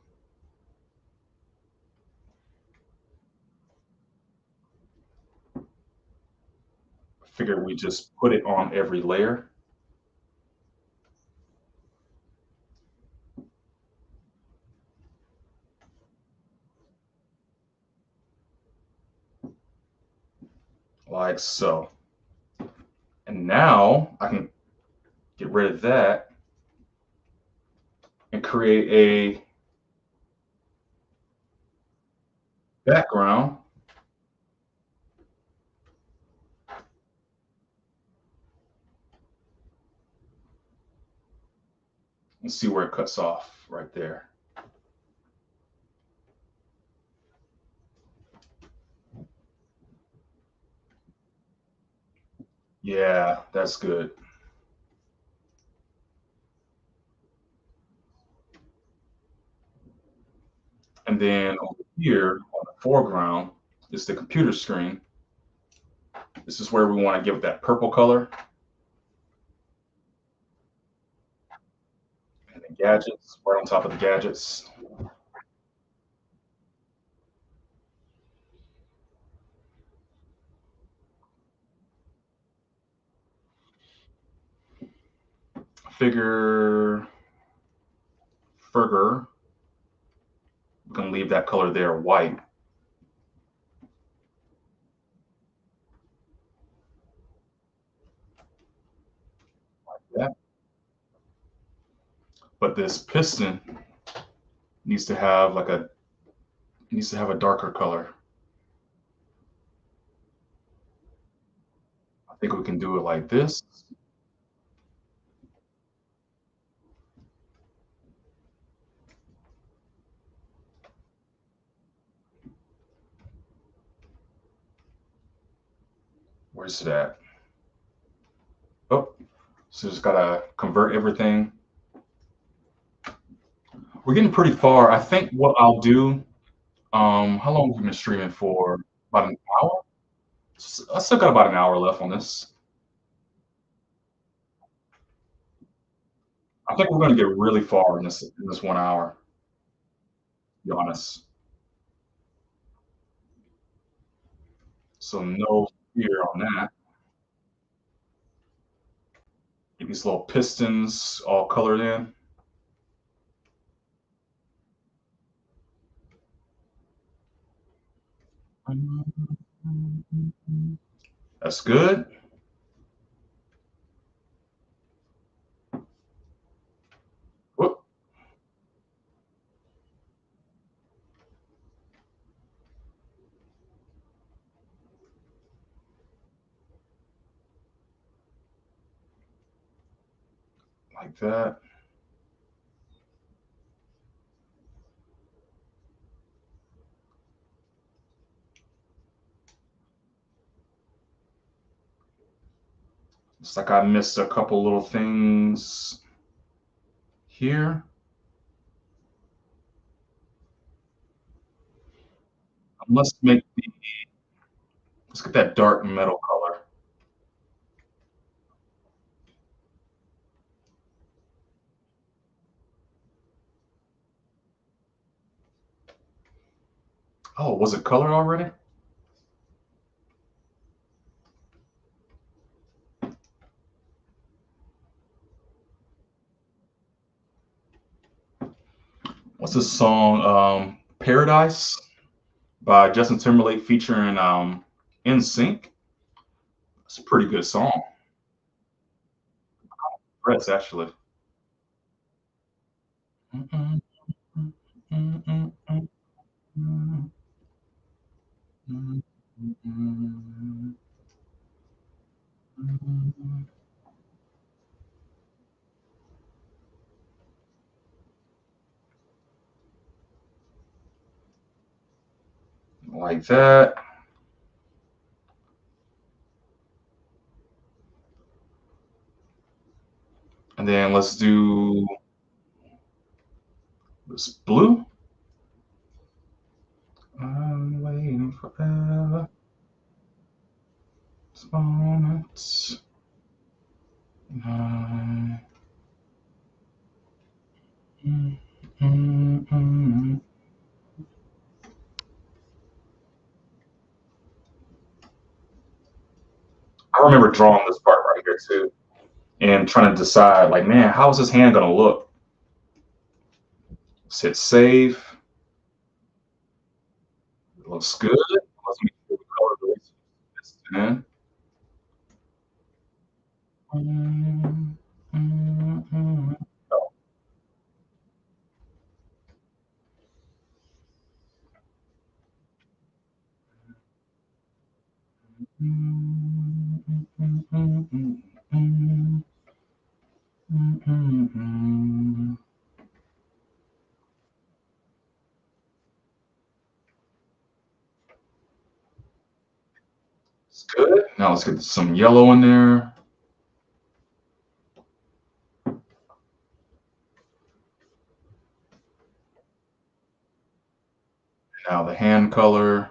Figure we just put it on every layer like so. And now I can get rid of that and create a background. And see where it cuts off right there. Yeah, that's good. And then over here on the foreground is the computer screen. This is where we want to give it that purple color. And gadgets, right on top of the gadgets. Figure Figure. We can leave that color there white. Yeah. But this piston needs to have like a needs to have a darker color. I think we can do it like this. Where's it at? Oh, so just gotta convert everything. We're getting pretty far. I think what I'll do, how long have we been streaming for? About an hour? I still got about an hour left on this. I think we're gonna get really far in this 1 hour, to be honest. So no fear on that. Get these little pistons all colored in. That's good. Whoop, like that. It's like I missed a couple little things here. Let's make let's get that dark metal color. Oh, was it colored already? What's this song? Paradise by Justin Timberlake featuring NSYNC. It's a pretty good song. Chris, actually. Like that. And then let's do this blue. I'm waiting forever. This moment. Uh, mm, mm, mm. I remember drawing this part right here too, and trying to decide, like, man, how is this hand gonna look? Let's hit save. It looks good. Let's make sure we color the this in. Mm, mm, mm. Oh, mm, mm, mm, mm, mm, mm, mm, mm, mm. It's good. Now let's get some yellow in there. Now the hand color.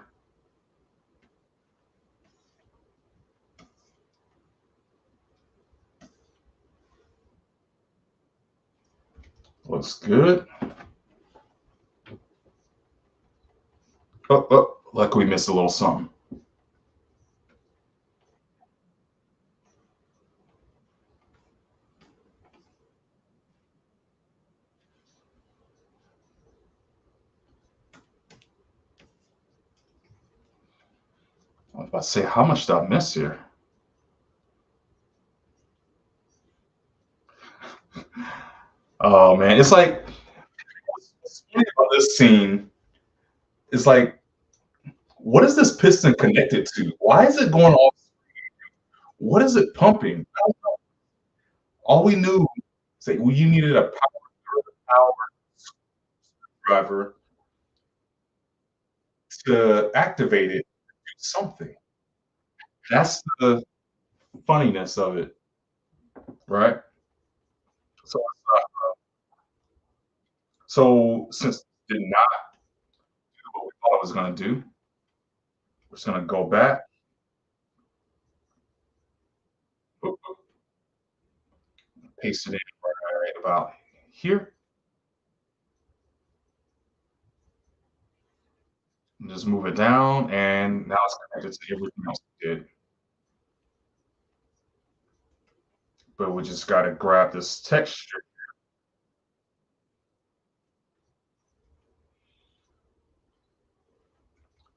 Looks good. Like we missed a little something. I was about to say, how much did I miss here? Oh man, it's like what's funny about this scene is like, what is this piston connected to? Why is it going off? What is it pumping? All we knew is that you needed a power driver to activate it, do something. That's the funniness of it, right? So, so since it did not do what we thought it was going to do, we're just going to go back, paste it in right about here, and just move it down, and now it's connected to everything else we did. But we just got to grab this texture.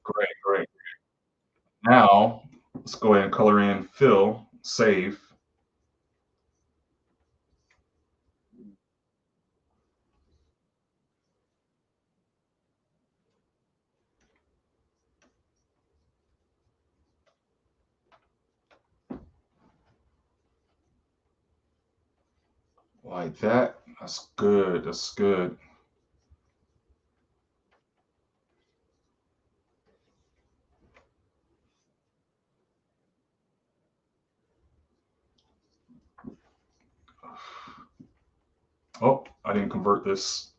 Great, great. Now, let's go ahead and color in fill, save. Like that. That's good. That's good. Oh, I didn't convert this.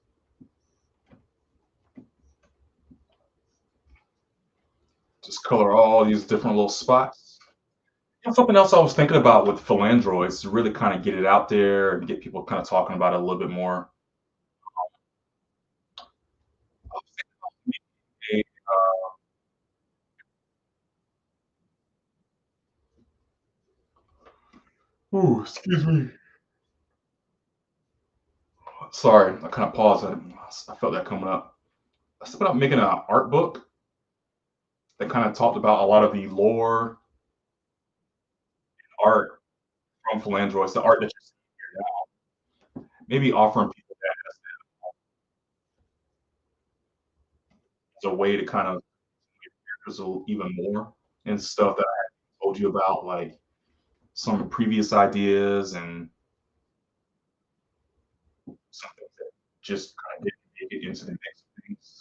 Just color all these different little spots. You know, something else I was thinking about with philandroids to really kind of get it out there and get people kind of talking about it a little bit more. Ooh, excuse me. Sorry, I kind of paused. I felt that coming up. I was thinking about making an art book that kind of talked about a lot of the lore art from philandroids, the art that you see here now. Maybe offering people that as a way to kind of drizzle even more and stuff that I told you about, like some previous ideas and something that just kind of didn't make it into the next things.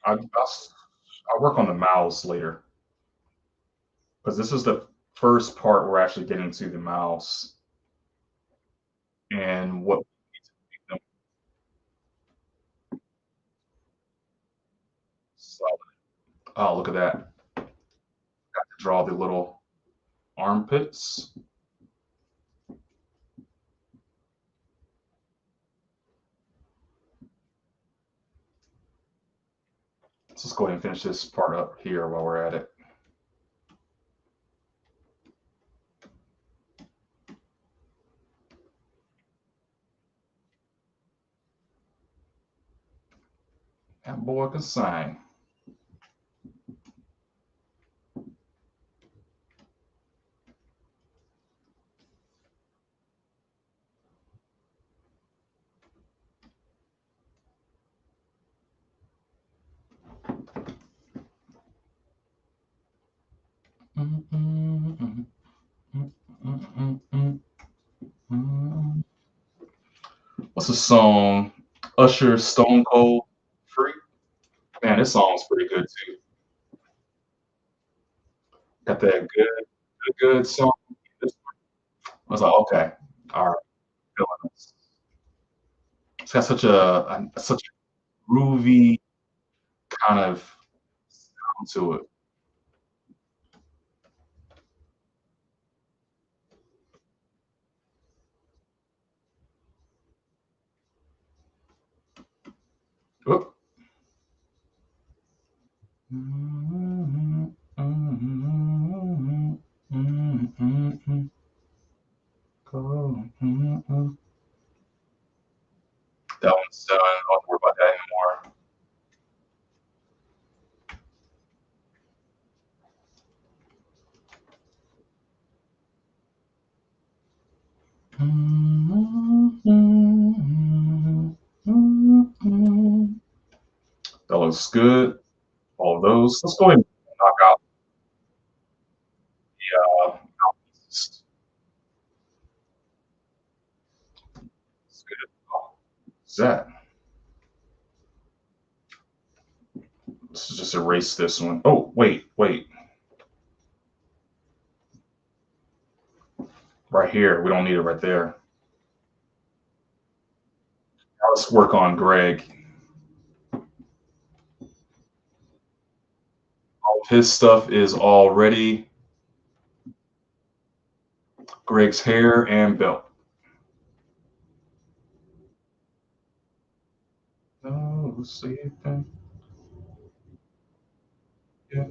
I'll work on the mouths later because this is the first part we're actually getting to the mouths and what we need to make them solid. Oh, look at that. Got to draw the little armpits. Let's just go ahead and finish this part up here while we're at it. That boy can sing. What's the song? Usher Stone Cold Free. Man, this song's pretty good too. Got that good song. I was like, okay, all right, feeling this. It's got such a groovy kind of sound to it. Oop. That one's done. I don't worry about that anymore. That looks good. All of those. Let's go ahead and knock out the mouthpieces. That's good. What's that? Let's just erase this one. Oh, wait. Right here. We don't need it right there. Now let's work on Greg. All of his stuff is already Greg's hair and belt. No sleeping. Yeah.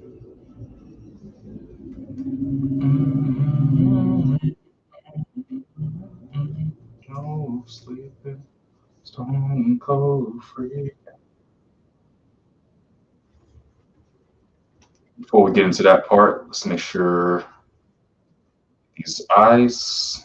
No sleeping. Stone cold free. Before we get into that part, let's make sure these eyes.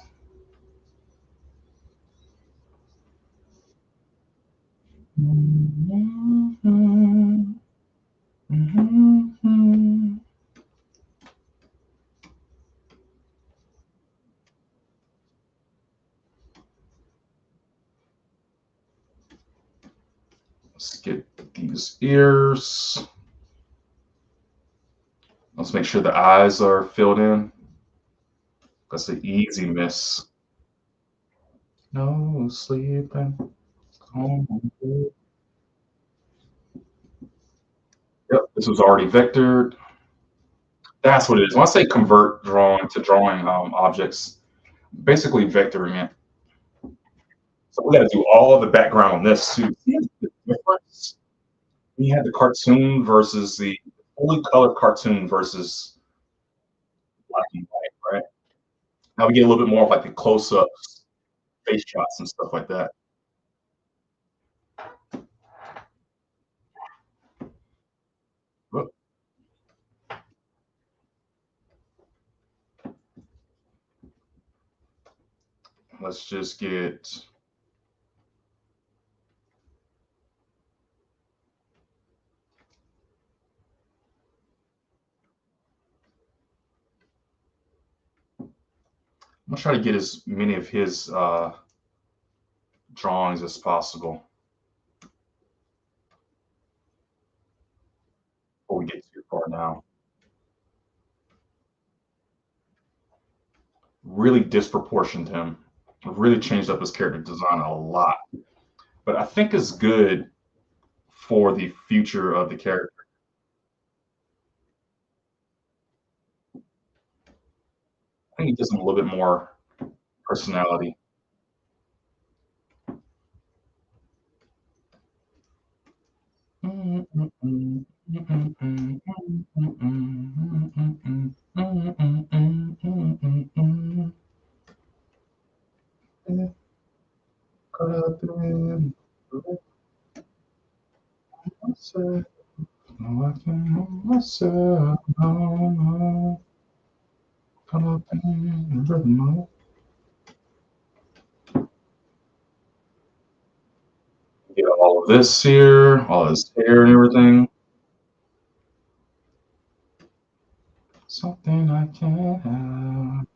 Let's get these ears. Let's make sure the eyes are filled in. That's an easy miss. No sleeping. Oh, yep, this was already vectored. That's what it is. When I say convert drawing to drawing objects, basically vectoring it. So we got to do all of the background on this too. See the difference? We had the cartoon versus the fully colored cartoon versus black and white, right? Now we get a little bit more of like the close-ups, face shots, and stuff like that. But let's just get. I'm gonna try to get as many of his drawings as possible before we get too far now. Really disproportioned him. Really changed up his character design a lot. But I think it's good for the future of the character. I think it gives him a little bit more personality. Get all of this here, all his hair and everything. Something I can't have.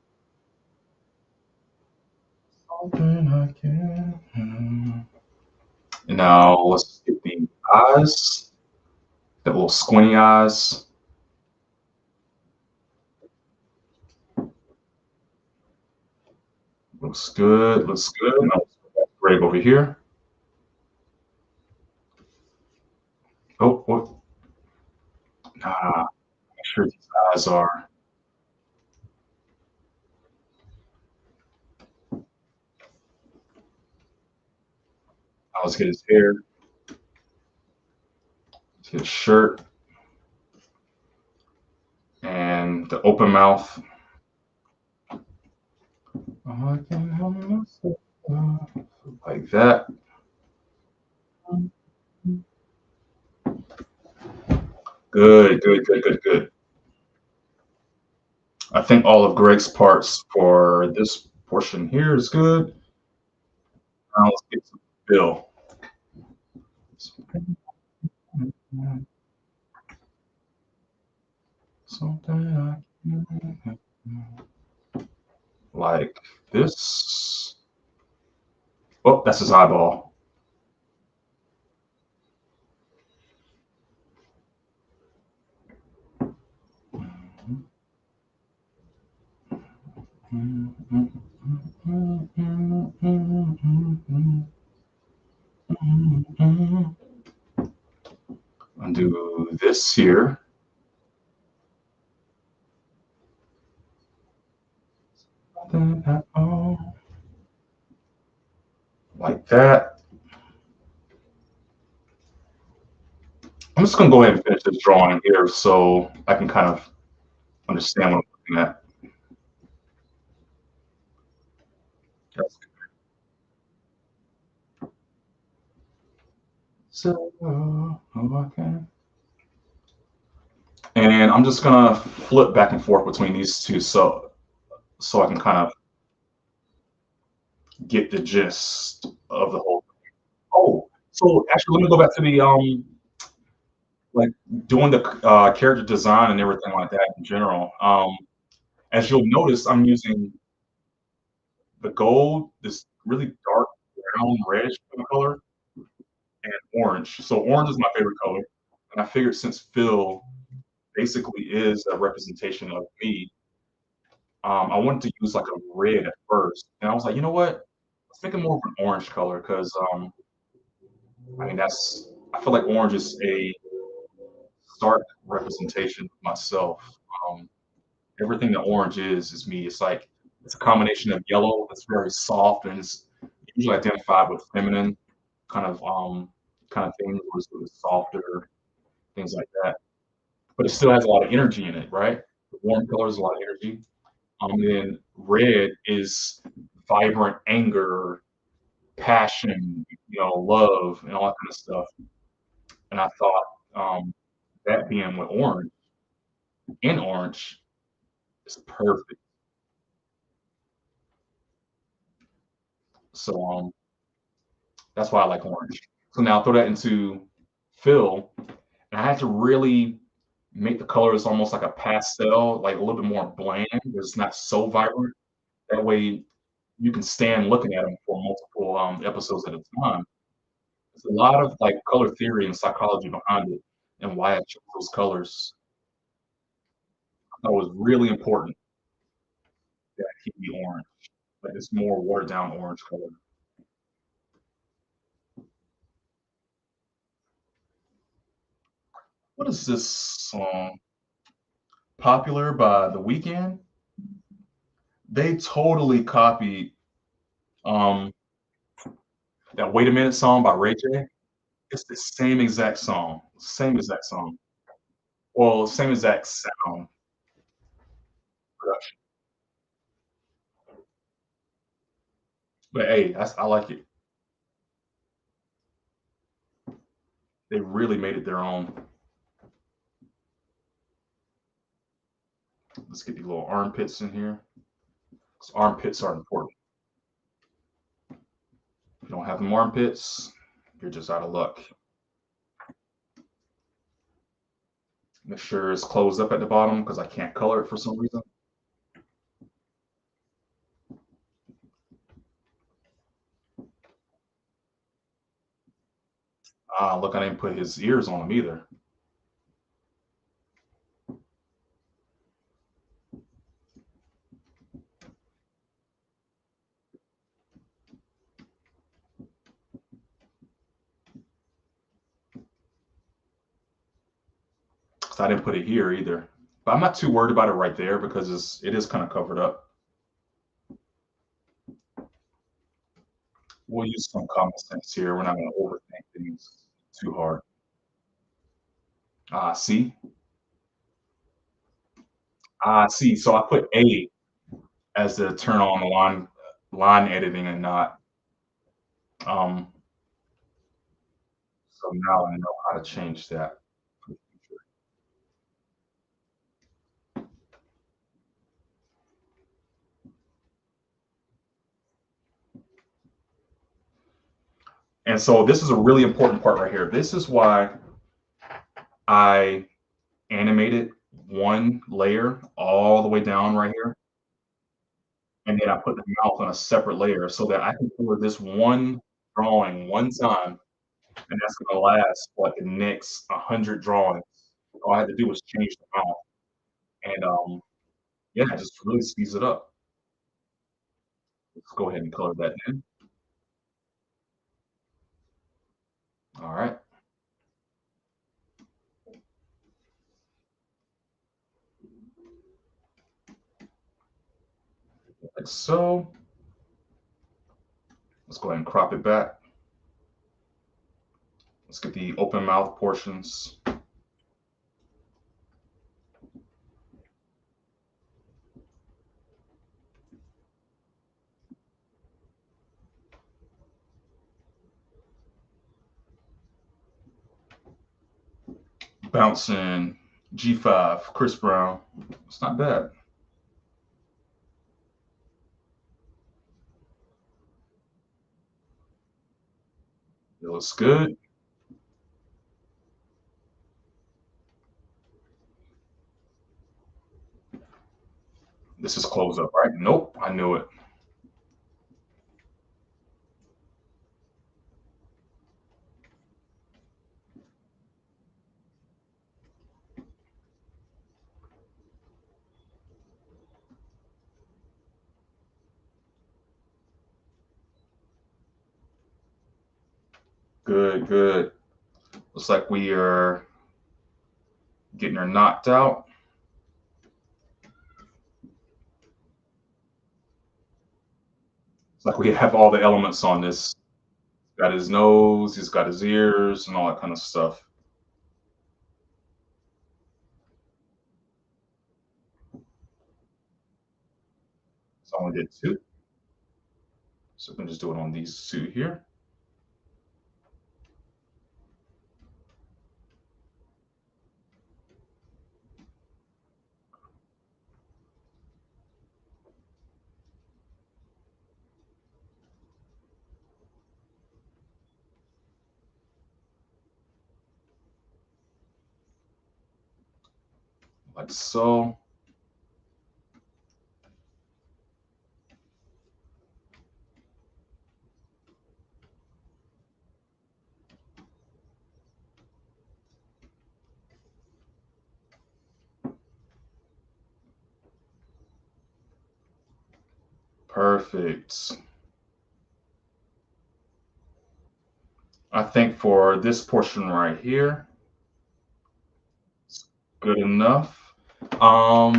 Something I can't have. And now let's get the eyes, that little squinty eyes. Looks good. Looks good. Now let's go back to Greg over here. Oh, what? Nah, make sure these eyes are. Now let's get his hair. his shirt and the open mouth. Like that. Good, good, good, good, good. I think all of Greg's parts for this portion here is good. Now let's get to Bill. Something like this. Oh, that's his eyeball. Undo this here. Like that. I'm just going to go ahead and finish this drawing here so I can kind of understand what I'm looking at. So, okay. And I'm just gonna flip back and forth between these two so I can kind of get the gist of the whole. Oh, so actually, let me go back to the like doing the character design and everything like that in general. As you'll notice, I'm using the gold, this really dark brown reddish color, and orange. So orange is my favorite color, and I figured since Phil basically is a representation of me, I wanted to use like a red at first, and I was like, you know what? I was thinking more of an orange color because I mean I feel like orange is a stark representation of myself. Um, Everything that orange is me. It's like it's a combination of yellow that's very soft and it's usually identified with feminine kind of kind of things, where it's sort of softer things like that. But it still has a lot of energy in it, right? The warm color is a lot of energy. Then red is vibrant anger, passion, love, and all that kind of stuff. And I thought that being with orange in orange is perfect. So that's why I like orange. So now throw that into fill, and I had to really make the colors almost like a pastel, like a little bit more bland. It's not so vibrant. That way you can stand looking at them for multiple episodes at a time. There's a lot of like color theory and psychology behind it and why I chose those colors. I thought it was really important that he be orange, like this more watered down orange color. What is this song? Popular by The Weeknd. They totally copied um that Wait a Minute song by Ray J. It's the same exact song. Same exact song. Well, same exact sound production. But hey, I like it. They really made it their own. Let's get these little armpits in here. 'Cause armpits are important. If you don't have them armpits, you're just out of luck. Make sure it's closed up at the bottom because I can't color it for some reason. Ah, look, I didn't put his ears on him either. So I didn't put it here either. But I'm not too worried about it right there because it is kind of covered up. We'll use some common sense here. We're not going to overthink things too hard. See, see. So I put A as the turn on the line editing and not. Um, so now I know how to change that. And so this is a really important part right here. This is why I animated one layer all the way down right here, and then I put the mouth on a separate layer so that I can color this one drawing one time, and that's gonna last for like the next 100 drawings. All I had to do was change the mouth, and yeah, it just really speeds it up. Let's go ahead and color that in. All right, like so. Let's go ahead and crop it back. Let's get the open mouth portions. Bouncing G5, Chris Brown. It's not bad. It looks good. This is close up, right? Nope, I knew it. Good, good. Looks like we are getting her knocked out. It's like we have all the elements on this. Got his nose, he's got his ears, and all that kind of stuff. So I only did two. So we can just do it on these two here. Like so. Perfect. I think for this portion right here, it's good enough.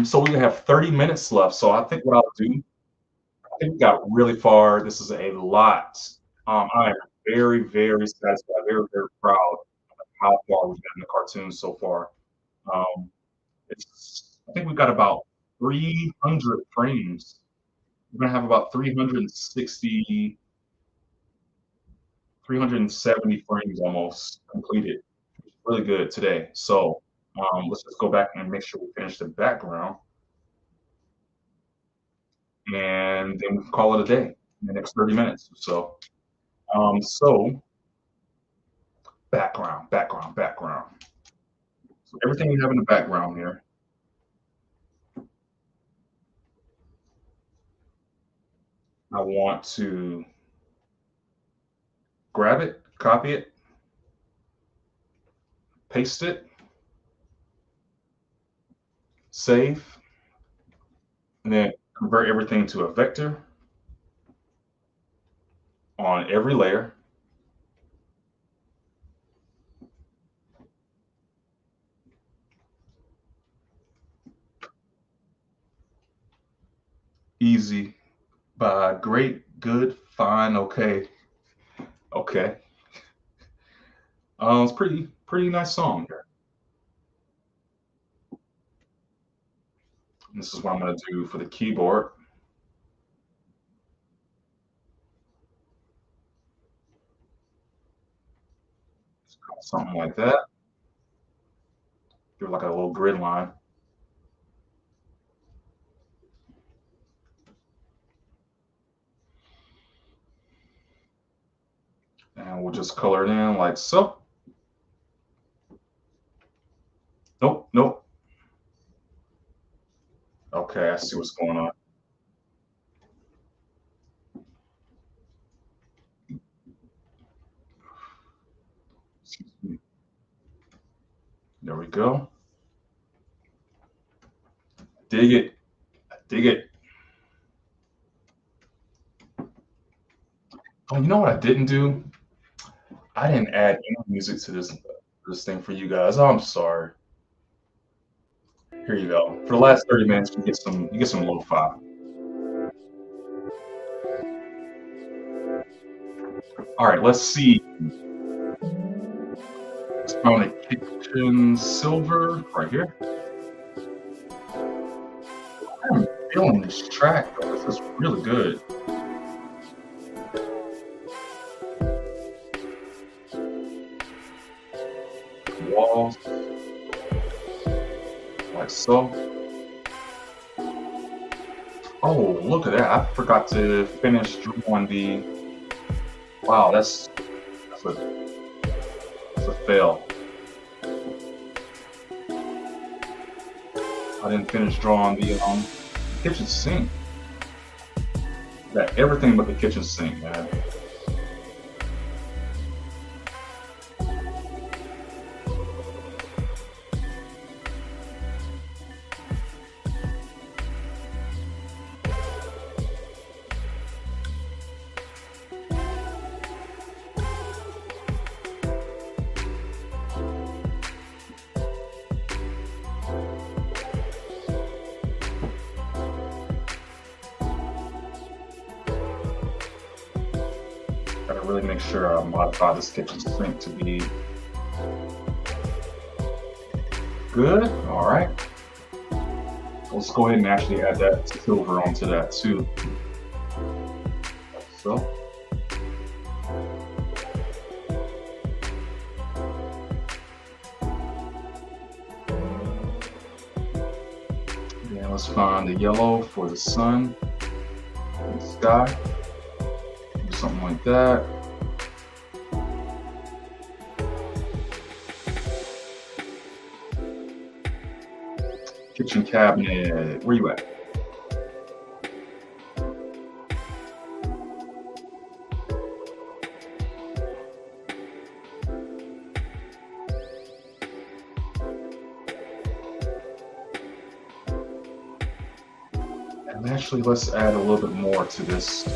So we have 30 minutes left. So I think what I'll do, I think we got really far. This is a lot. I am very, very satisfied, very, very proud of how far we've gotten the cartoon so far. Um, I think we've got about 300 frames. We're gonna have about 360, 370 frames almost completed. Really good today. So let's just go back and make sure we finish the background, and then we can call it a day in the next 30 minutes. So background, background, background. So everything we have in the background here, I want to grab it, copy it, paste it, save, and then convert everything to a vector on every layer. Easy by great, good, fine, okay, okay. It's pretty nice song here. This is what I'm going to do for the keyboard. Something like that. Give it like a little grid line. And we'll just color it in like so. Nope, nope. Okay, I see what's going on. Excuse me. There we go. Dig it. Dig it. Oh, you know what I didn't do? I didn't add any music to this thing for you guys. Oh, I'm sorry. Here you go. For the last 30 minutes, you get some lo-fi. All right, let's see. It's found a kitchen silver right here. I'm feeling this track though. This is really good. Walls, like so. Oh, look at that. I forgot to finish drawing the. Wow, that's a fail. I didn't finish drawing the kitchen sink. Got everything but the kitchen sink, man. Gotta really make sure I modify this kitchen sink to be good. All right. Let's go ahead and actually add that silver onto that too. Like so. Then let's find the yellow for the sun, the sky. Do something like that. Kitchen cabinet, where you at? And actually, let's add a little bit more to this.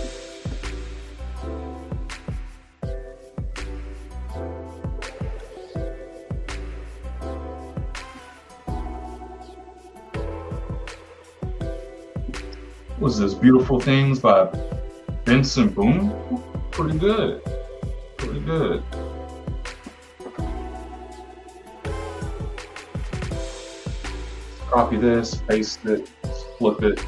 What was this? Beautiful Things by Benson Boone? Pretty good. Pretty good. Copy this, paste it, flip it.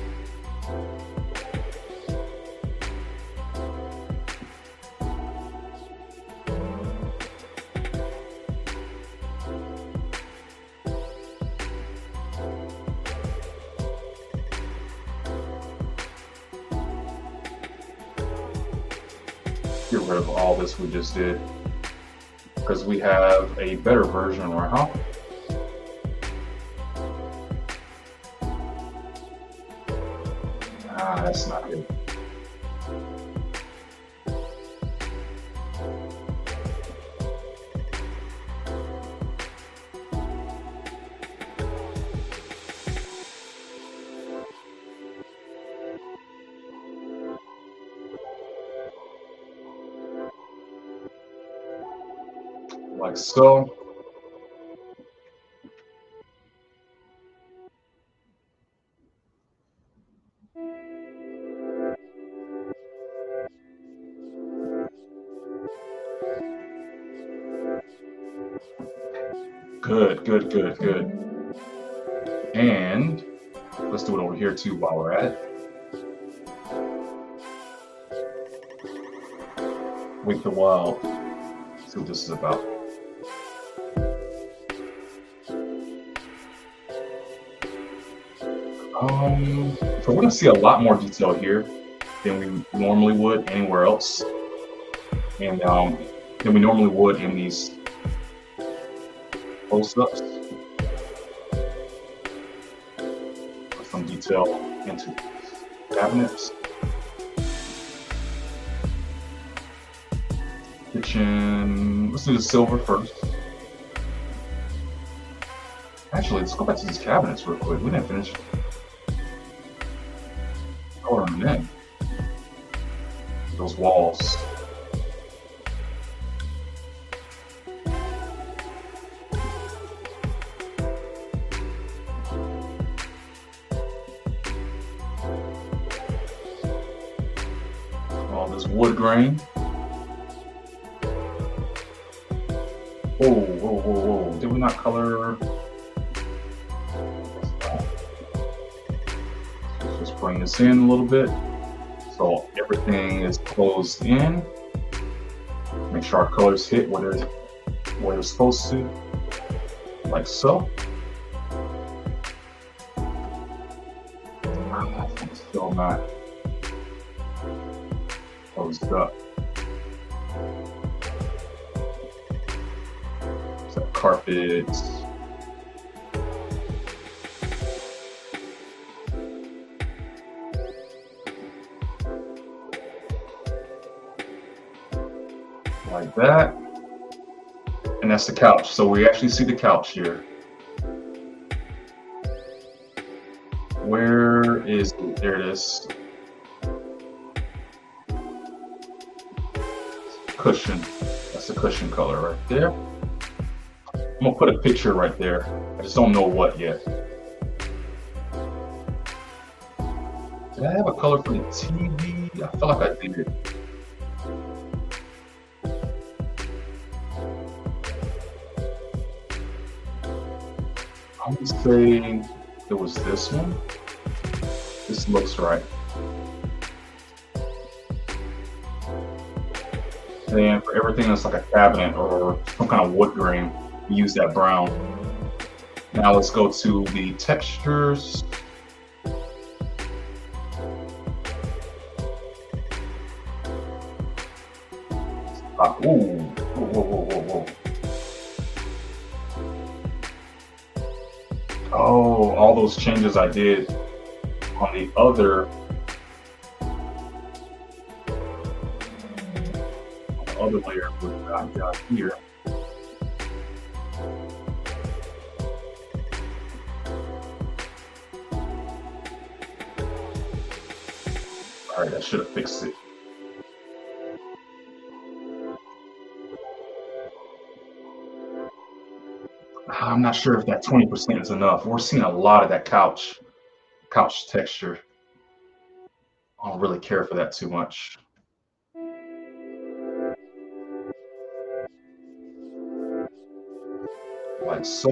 Get rid of all this we just did because we have a better version right now. Ah, that's not good. Like so. Good, good, good, good. And Let's do it over here too while we're at it. Wake the Wild. See what this is about. So we're gonna see a lot more detail here than we normally would anywhere else, and than we normally would in these close-ups. Put some detail into cabinets. Kitchen. Let's do the silver first. Actually, let's go back to these cabinets real quick. We didn't finish coloring them in. Those walls. All this wood grain. Whoa, whoa, whoa, whoa. Did we not color? Let's just bring this in a little bit. So everything is closed in. Make sure our colors hit where they're supposed to. Like so. It's still not closed up. Carpets. Like that. And that's the couch. So we actually see the couch here. Where is it? There it is. Cushion. That's the cushion color right there. I'm gonna put a picture right there. I just don't know what yet. Did I have a color for the TV? I feel like I did. I'm gonna say it was this one. This looks right. And then for everything that's like a cabinet or some kind of wood grain, use that brown. Now let's go to the textures. Ooh, whoa, whoa, whoa, whoa. Oh, all those changes I did on the other layer I got here. All right, I should have fixed it. I'm not sure if that 20% is enough. We're seeing a lot of that couch texture. I don't really care for that too much. Like so.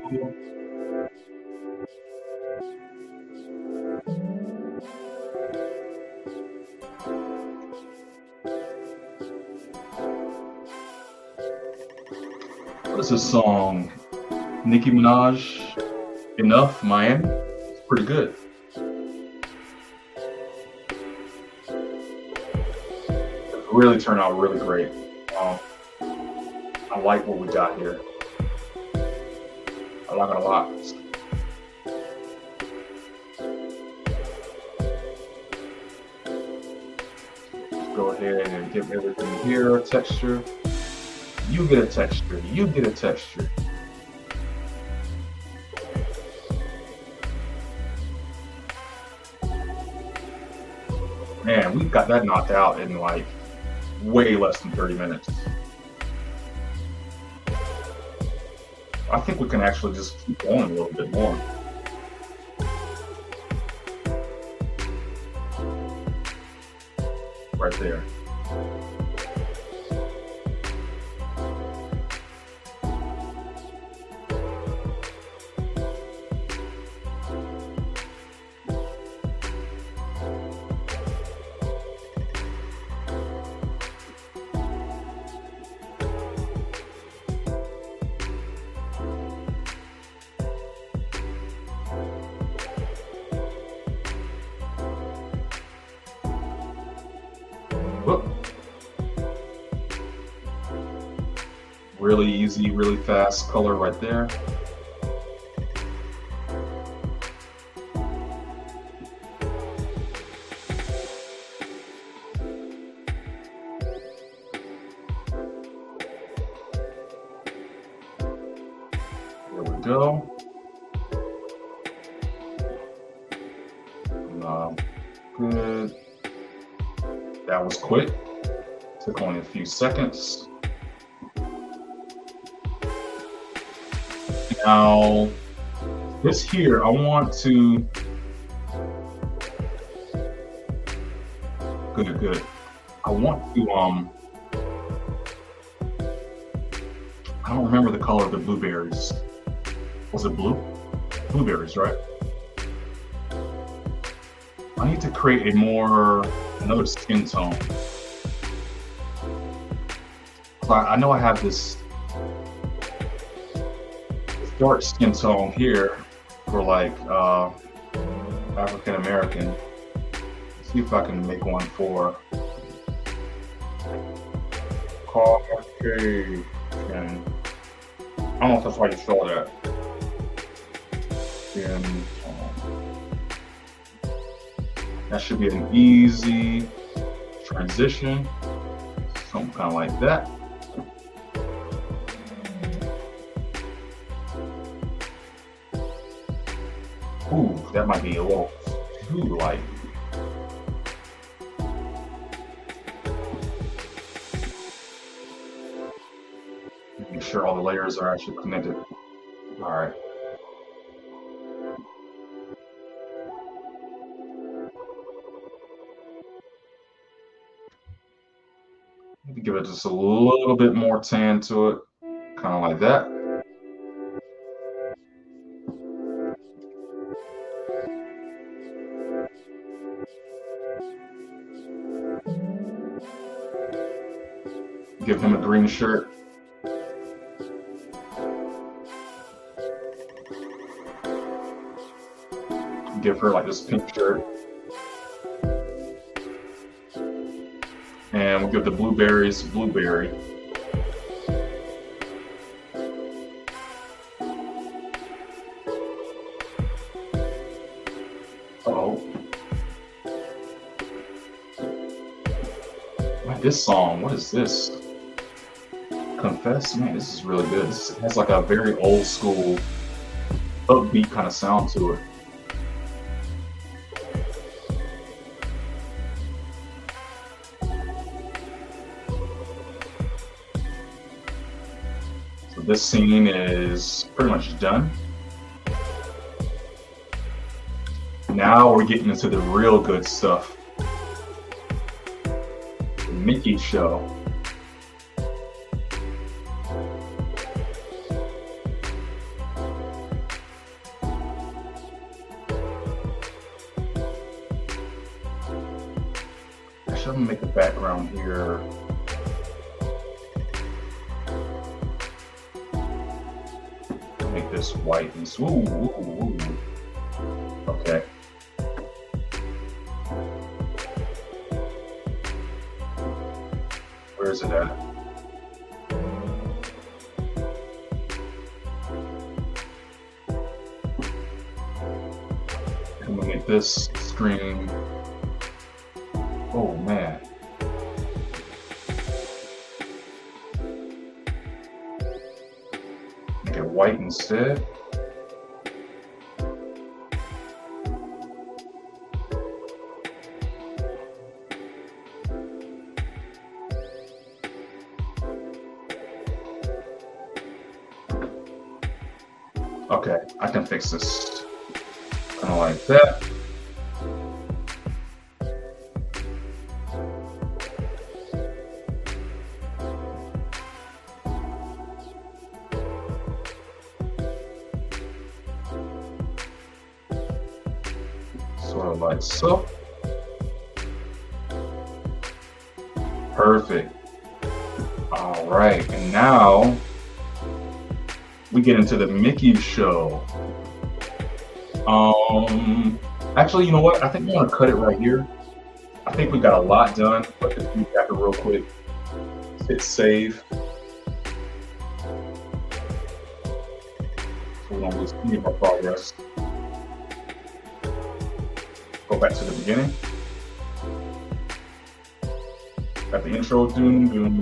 What is this song? Nicki Minaj, Enough, Miami. It's pretty good. It really turned out really great. I like what we got here. I like it a lot. Let's go ahead and give everything here a texture. You get a texture. You get a texture. Man, we got that knocked out in like way less than 30 minutes. I think we can actually just keep going a little bit more. Right there. really easy, really fast color right there. There we go. Good. That was quick. Took only a few seconds. Now, this here, I want to. Good. I want to. I don't remember the color of the blueberries. Was it blue? Blueberries, right? I need to create another skin tone. I know I have this dark skin tone here for like African American. Let's see if I can make one for Caucasian. I don't know if that's why you saw that. Skin tone. That should be an easy transition, something kind of like that. Ooh, that might be a little too light. Make sure all the layers are actually connected. All right. Maybe give it just a little bit more tan to it, kind of like that. Give him a green shirt. Give her like this pink shirt. And we'll give the blueberries blueberry. Uh-oh. Man, this song, what is this? Confess? Man, this is really good. This has like a very old school, upbeat kind of sound to it. So this scene is pretty much done. Now we're getting into the real good stuff. The Mickey Show. I'm gonna make the background here. Make this white and smooth. Okay. Where is it at? I'm gonna make this screen. Oh man. Make it white instead. Okay, I can fix this. Kind of like that. Sort of like so. Perfect. All right, and now we get into the Mickey Show. Actually, you know what? I think we want to cut it right here. I think we got a lot done. Let's just recap it real quick. Hit save. don't lose any of our progress. Go back to the beginning. Got the intro, doom,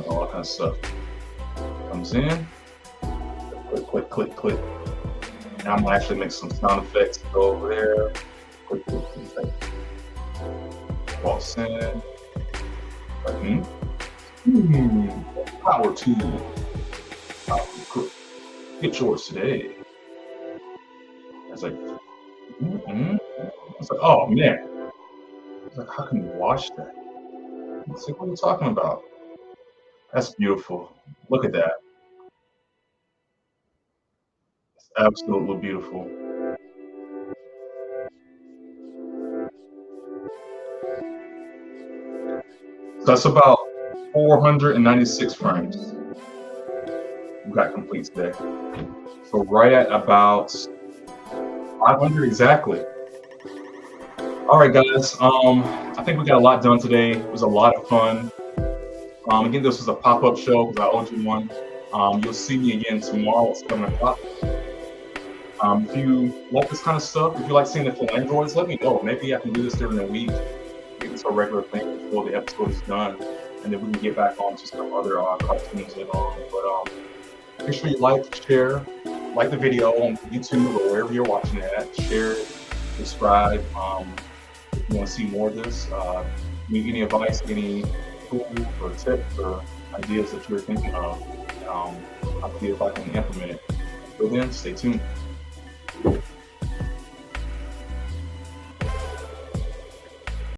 all that kind of stuff. Comes in, click, click, click. Now I'm gonna actually make some sound effects. Go over there, click, click. Walks in. Power tool. Get yours today. It's like, it's like, oh man. It's like, how can you wash that? It's like, what are you talking about? That's beautiful. Look at that. It's absolutely beautiful. So that's about 496 frames we got complete today. So right at about 500 exactly. All right, guys. I think we got a lot done today. It was a lot of fun. Again, this was a pop-up show because I owed you one. You'll see me again tomorrow at 7 o'clock. If you like this kind of stuff, if you like seeing the full androids, let me know. Maybe I can do this during the week. Make this a regular thing before the episode is done, and then we can get back on to some other cartoons later on. But make sure you like, share, like the video on YouTube or wherever you're watching it at. Share it, subscribe. If you want to see more of this, need any advice, any tools or tips or ideas that you're thinking of, I'll see if I can implement it. Till then, stay tuned.